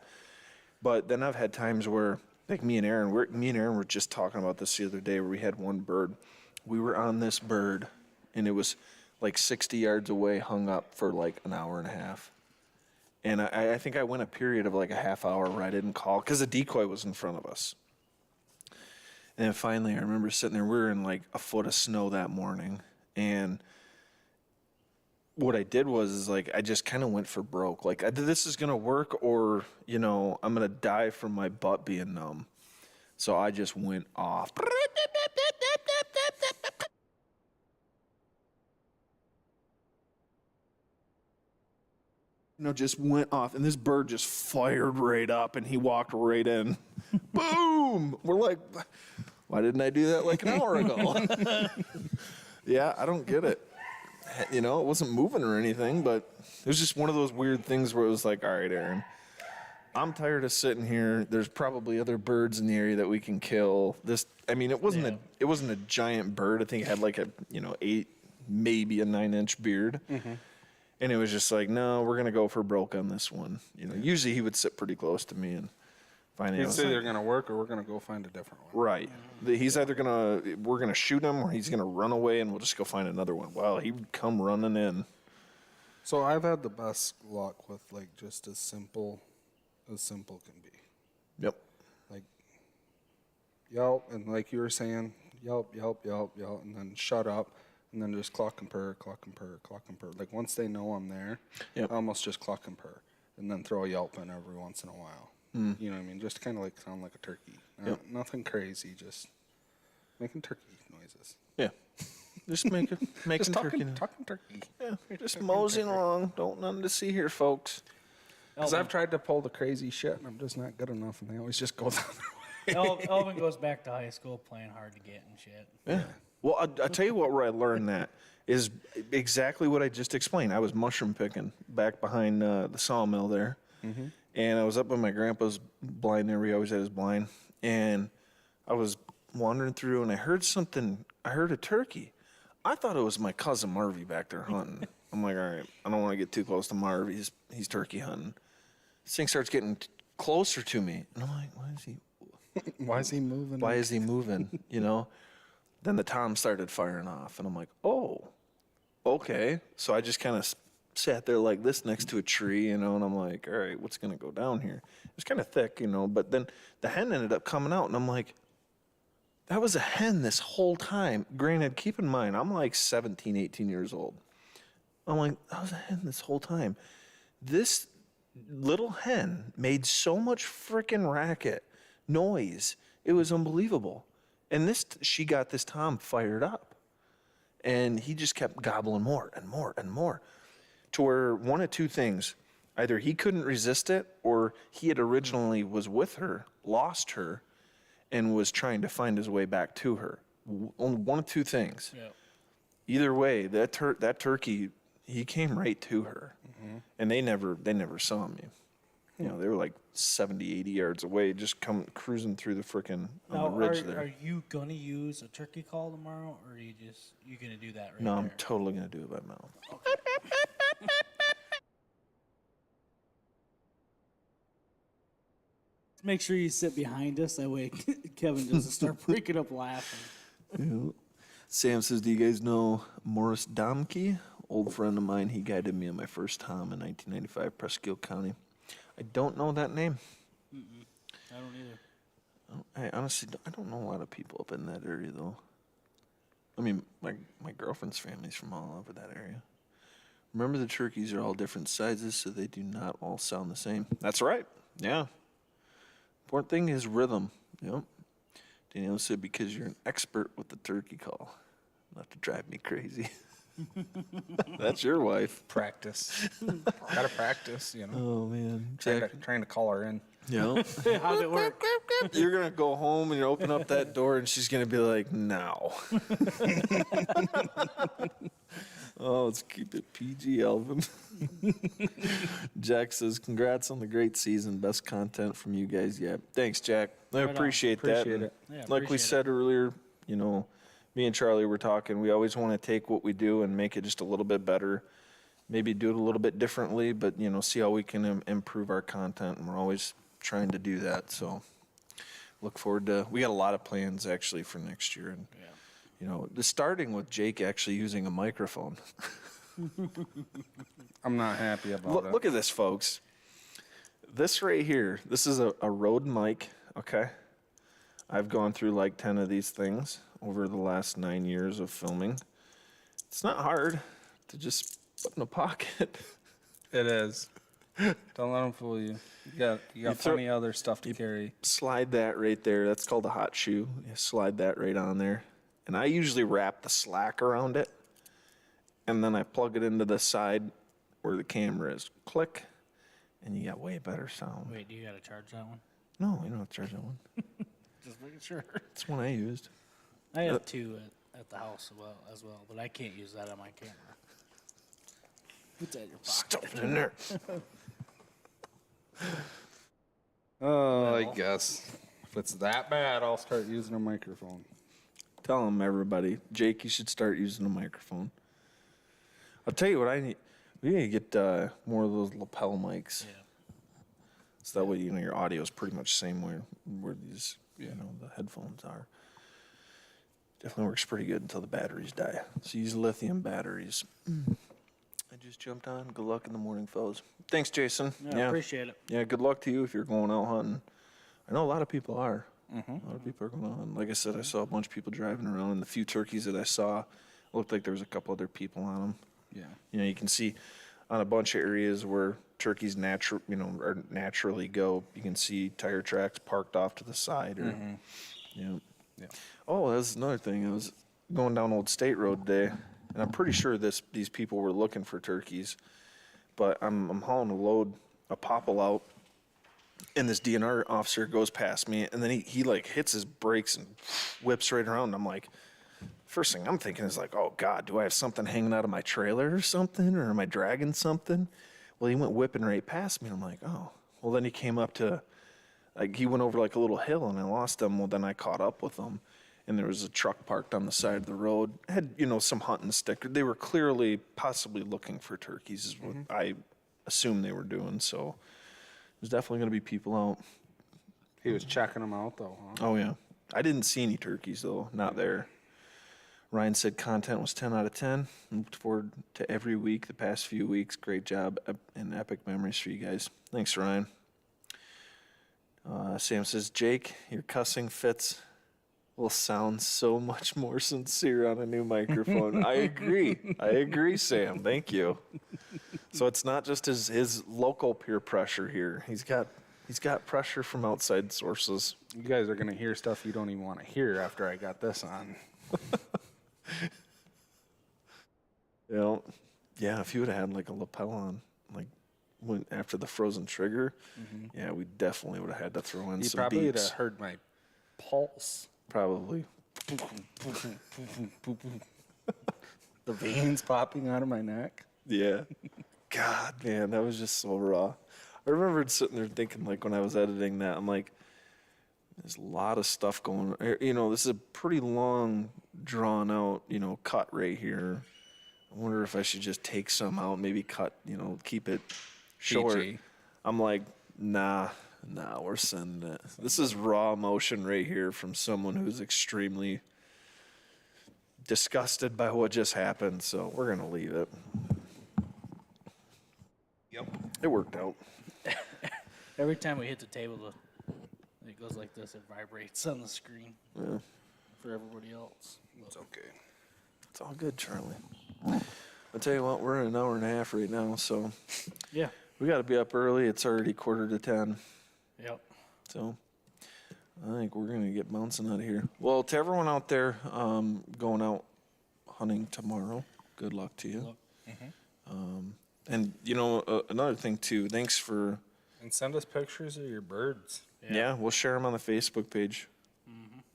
But then I've had times where, like me and Aaron were just talking about this the other day where we had one bird. We were on this bird, and it was like 60 yards away, hung up for like an hour and a half. And I think I went a period of like a half hour where I didn't call because the decoy was in front of us. And then finally, I remember sitting there. We were in like a foot of snow that morning, and what I did was like I just kind of went for broke. Like this is gonna work, or you know I'm gonna die from my butt being numb. So I just went off. You know, just went off, and this bird just fired right up, and he walked right in. Boom! We're like, why didn't I do that like an hour ago? Yeah, I don't get it. You know, it wasn't moving or anything, but it was just one of those weird things where it was like, all right, Aaron, I'm tired of sitting here. There's probably other birds in the area that we can kill. I mean, it wasn't a giant bird. I think it had like a 8, maybe a 9-inch beard. Mm-hmm. And it was just like, no, we're gonna go for broke on this one. You know, usually he would sit pretty close to me and find out. It's either gonna work or we're gonna go find a different one. Right. He's either we're gonna shoot him or he's gonna run away and we'll just go find another one. Well, he would come running in. So I've had the best luck with like just as simple can be. Yep. Like yelp, and like you were saying, yelp, yelp, yelp, yelp, and then shut up, and then just cluck and purr, cluck and purr, cluck and purr. Like once they know I'm there, Yep. I almost just cluck and purr, and then throw a yelp in every once in a while. You know what I mean? Just kind of like sound like a turkey. Nothing crazy, just making turkey noises. Yeah. Just making Just turkey. talking turkey. Yeah. Just moseying along. Don't nothing to see here, folks. Because I've tried to pull the crazy shit, and I'm just not good enough, and they always just go down their way. Elvin goes back to high school playing hard to get and shit. Yeah. Well, I tell you what, where I learned that is exactly what I just explained. I was mushroom picking back behind the sawmill there. Mm-hmm. And I was up on my grandpa's blind there. We always had his blind. And I was wandering through, and I heard something. I heard a turkey. I thought it was my cousin Marvy back there hunting. I'm like, all right, I don't want to get too close to Marvy. He's turkey hunting. This thing starts getting closer to me. And I'm like, Why is he moving? Why is he moving? You know? Then the tom started firing off, and I'm like, oh, okay. So I just kind of sat there like this next to a tree, you know, and I'm like, all right, what's going to go down here? It was kind of thick, you know, but then the hen ended up coming out, and I'm like, that was a hen this whole time. Granted, keep in mind, I'm like 17, 18 years old. I'm like, that was a hen this whole time. This little hen made so much freaking racket, noise. It was unbelievable. And she got this tom fired up. And he just kept gobbling more and more and more. to where one of two things. Either he couldn't resist it, or he had originally was with her, lost her, and was trying to find his way back to her. Only one of two things. Yeah. Either way, that turkey, he came right to her, and they never saw him. You know, they were like 70, 80 yards away, just come cruising through the frickin' Now, ridge there. are you gonna use a turkey call tomorrow, or are you gonna do that right No, I'm there? totally gonna do it by mouth. Make sure you sit behind us. That way, Kevin doesn't start breaking up laughing. Yeah. Sam says, do you guys know Morris Domke? Old friend of mine. He guided me on my first Tom in 1995, Presque County. I don't know that name. I don't either. I honestly, I don't know a lot of people up in that area, though. I mean, my girlfriend's family's from all over that area. Remember, the turkeys are all different sizes, so they do not all sound the same. That's right. Yeah. Important thing is rhythm. Yep. Danielle said, because you're an expert with the turkey call. Not to drive me crazy. That's your wife. Practice. Gotta practice, you know. Oh, man. Trying to call her in. Yeah. How'd it work? You're going to go home and you open up that door and she's going to be like, no. Oh, let's keep it PG, Alvin. Jack says, congrats on the great season. Best content from you guys yet. Thanks, Jack. I on. appreciate that. Appreciate And it. Yeah, like we appreciate said earlier, you know, me and Charlie were talking. We always want to take what we do and make it just a little bit better. Maybe do it a little bit differently, but, you know, see how we can improve our content. And we're always trying to do that. So look forward to, we got a lot of plans actually for next year. And, you know, starting with Jake actually using a microphone. I'm not happy about it. Look at this, folks. This right here, this is a Rode mic, okay? I've gone through like 10 of these things over the last 9 years of filming. It's not hard to just put in a pocket. It is. Don't let them fool you. You got plenty of other stuff to carry. Slide that right there. That's called a hot shoe. You slide that right on there. And I usually wrap the slack around it. And then I plug it into the side where the camera is. Click. And you got way better sound. Wait, do you gotta charge that one? No, you don't have to charge that one. Just making sure. That's one I used. I have two at the house as well, but I can't use that on my camera. Put that in your pocket. Stuffed in there. Oh, I guess. If it's that bad, I'll start using a microphone. Tell them, everybody. Jake, you should start using a microphone. I'll tell you what I need. We need to get more of those lapel mics. Yeah. So that way, you know, your audio is pretty much the same where these, you know, the headphones are. Definitely works pretty good until the batteries die. So use lithium batteries. I just jumped on. Good luck in the morning, fellas. Thanks, Jason. Yeah, appreciate it. Yeah, good luck to you if you're going out hunting. I know a lot of people are. A lot of people are going out hunting. Like I said, I saw a bunch of people driving around, and the few turkeys that I saw, it looked like there was a couple other people on them. Yeah. You know, you can see on a bunch of areas where turkeys naturally go. You can see tire tracks parked off to the side. Or, yeah. Oh, that's another thing. I was going down Old State Road today, and I'm pretty sure these people were looking for turkeys. But I'm hauling a popple out, and this DNR officer goes past me, and then he like hits his brakes and whips right around. I'm like, first thing I'm thinking is like, oh God, do I have something hanging out of my trailer or something, or am I dragging something? Well, he went whipping right past me. I'm like, oh. Well, then he came up to, like, he went over like a little hill, and I lost him. Well, then I caught up with him, and there was a truck parked on the side of the road. Had, you know, some hunting sticker. They were clearly possibly looking for turkeys is what I assume they were doing. So there's definitely going to be people out. He was checking them out, though, huh? Oh, yeah. I didn't see any turkeys, though. Not there. Ryan said content was 10 out of 10. Looked forward to every week the past few weeks. Great job and epic memories for you guys. Thanks, Ryan. Sam says, Jake, your cussing fits will sound so much more sincere on a new microphone. I agree, Sam. Thank you. So it's not just his local peer pressure here. He's got pressure from outside sources. You guys are going to hear stuff you don't even want to hear after I got this on. You know, Yeah, if you would have had like a lapel on, like when after the frozen trigger, yeah, we definitely would have had to throw in You some probably would have beeps. heard my pulse. Probably. The veins popping out of my neck. Yeah. God, man, that was just so raw. I remember sitting there thinking, like, when I was editing that, I'm like, there's a lot of stuff going on. You know, this is a pretty long, drawn out, cut right here. I wonder if I should just take some out, maybe cut, keep it short. PG. I'm like, nah, we're sending it. This is raw emotion right here from someone who's extremely disgusted by what just happened, so we're going to leave it. Yep. It worked out. Every time we hit the table, it goes like this. It vibrates on the screen Yeah. for everybody else. It's okay. It's all good, Charlie. I'll tell you what, we're in an hour and a half right now, so Yeah. we got to be up early. It's already 9:45, Yep. so I think we're going to get bouncing out of here. Well, to everyone out there going out hunting tomorrow, good luck to you. And, another thing, too, thanks for, And send us pictures of your birds. yeah, we'll share them on the Facebook page.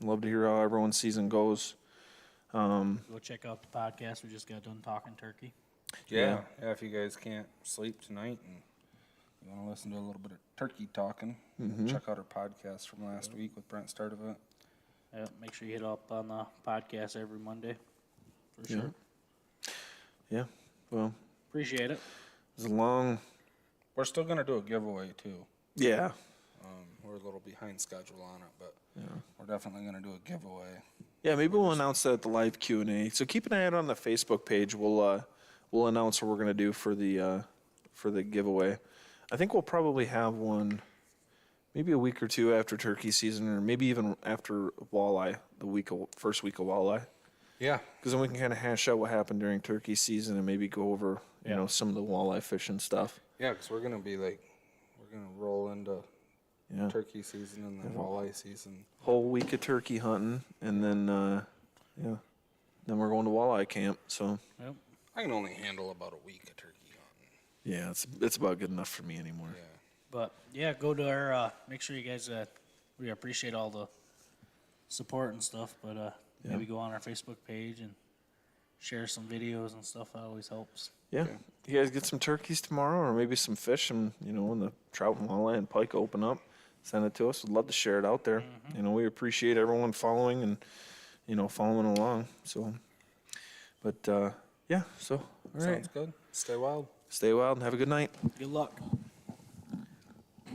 Love to hear how everyone's season goes. Go check out the podcast. We just got done talking turkey. Yeah. If you guys can't sleep tonight and you want to listen to a little bit of turkey talking, check out our podcast from last week with Brent Sturdivant. Yep. Make sure you hit up on the podcast every Monday. For Yeah. sure. Yeah, well, Appreciate it. it was a long, We're still going to do a giveaway, too. yeah. We're a little behind schedule on it, but we're definitely going to do a giveaway. Yeah, maybe we'll announce that at the live Q&A. So keep an eye out on the Facebook page. We'll announce what we're gonna do for the giveaway. I think we'll probably have one, maybe a week or two after turkey season, or maybe even after walleye, first week of walleye, Yeah. because then we can kind of hash out what happened during turkey season and maybe go over some of the walleye fishing stuff. Yeah, because we're going to be we're going to roll into Yeah, turkey season and then walleye season. whole week of turkey hunting, and then then we're going to walleye camp. So. Yep. I can only handle about a week of turkey hunting. Yeah, it's about good enough for me anymore. Yeah. But yeah, go to our. Make sure you guys. We appreciate all the support and stuff. But maybe go on our Facebook page and share some videos and stuff. That always helps. Yeah. You guys get some turkeys tomorrow, or maybe some fish, and when the trout and walleye and pike open up, send it to us. We'd love to share it out there. We appreciate everyone following and following along. So, but yeah. So all right. Sounds good. Stay wild. Stay wild and have a good night. Good luck.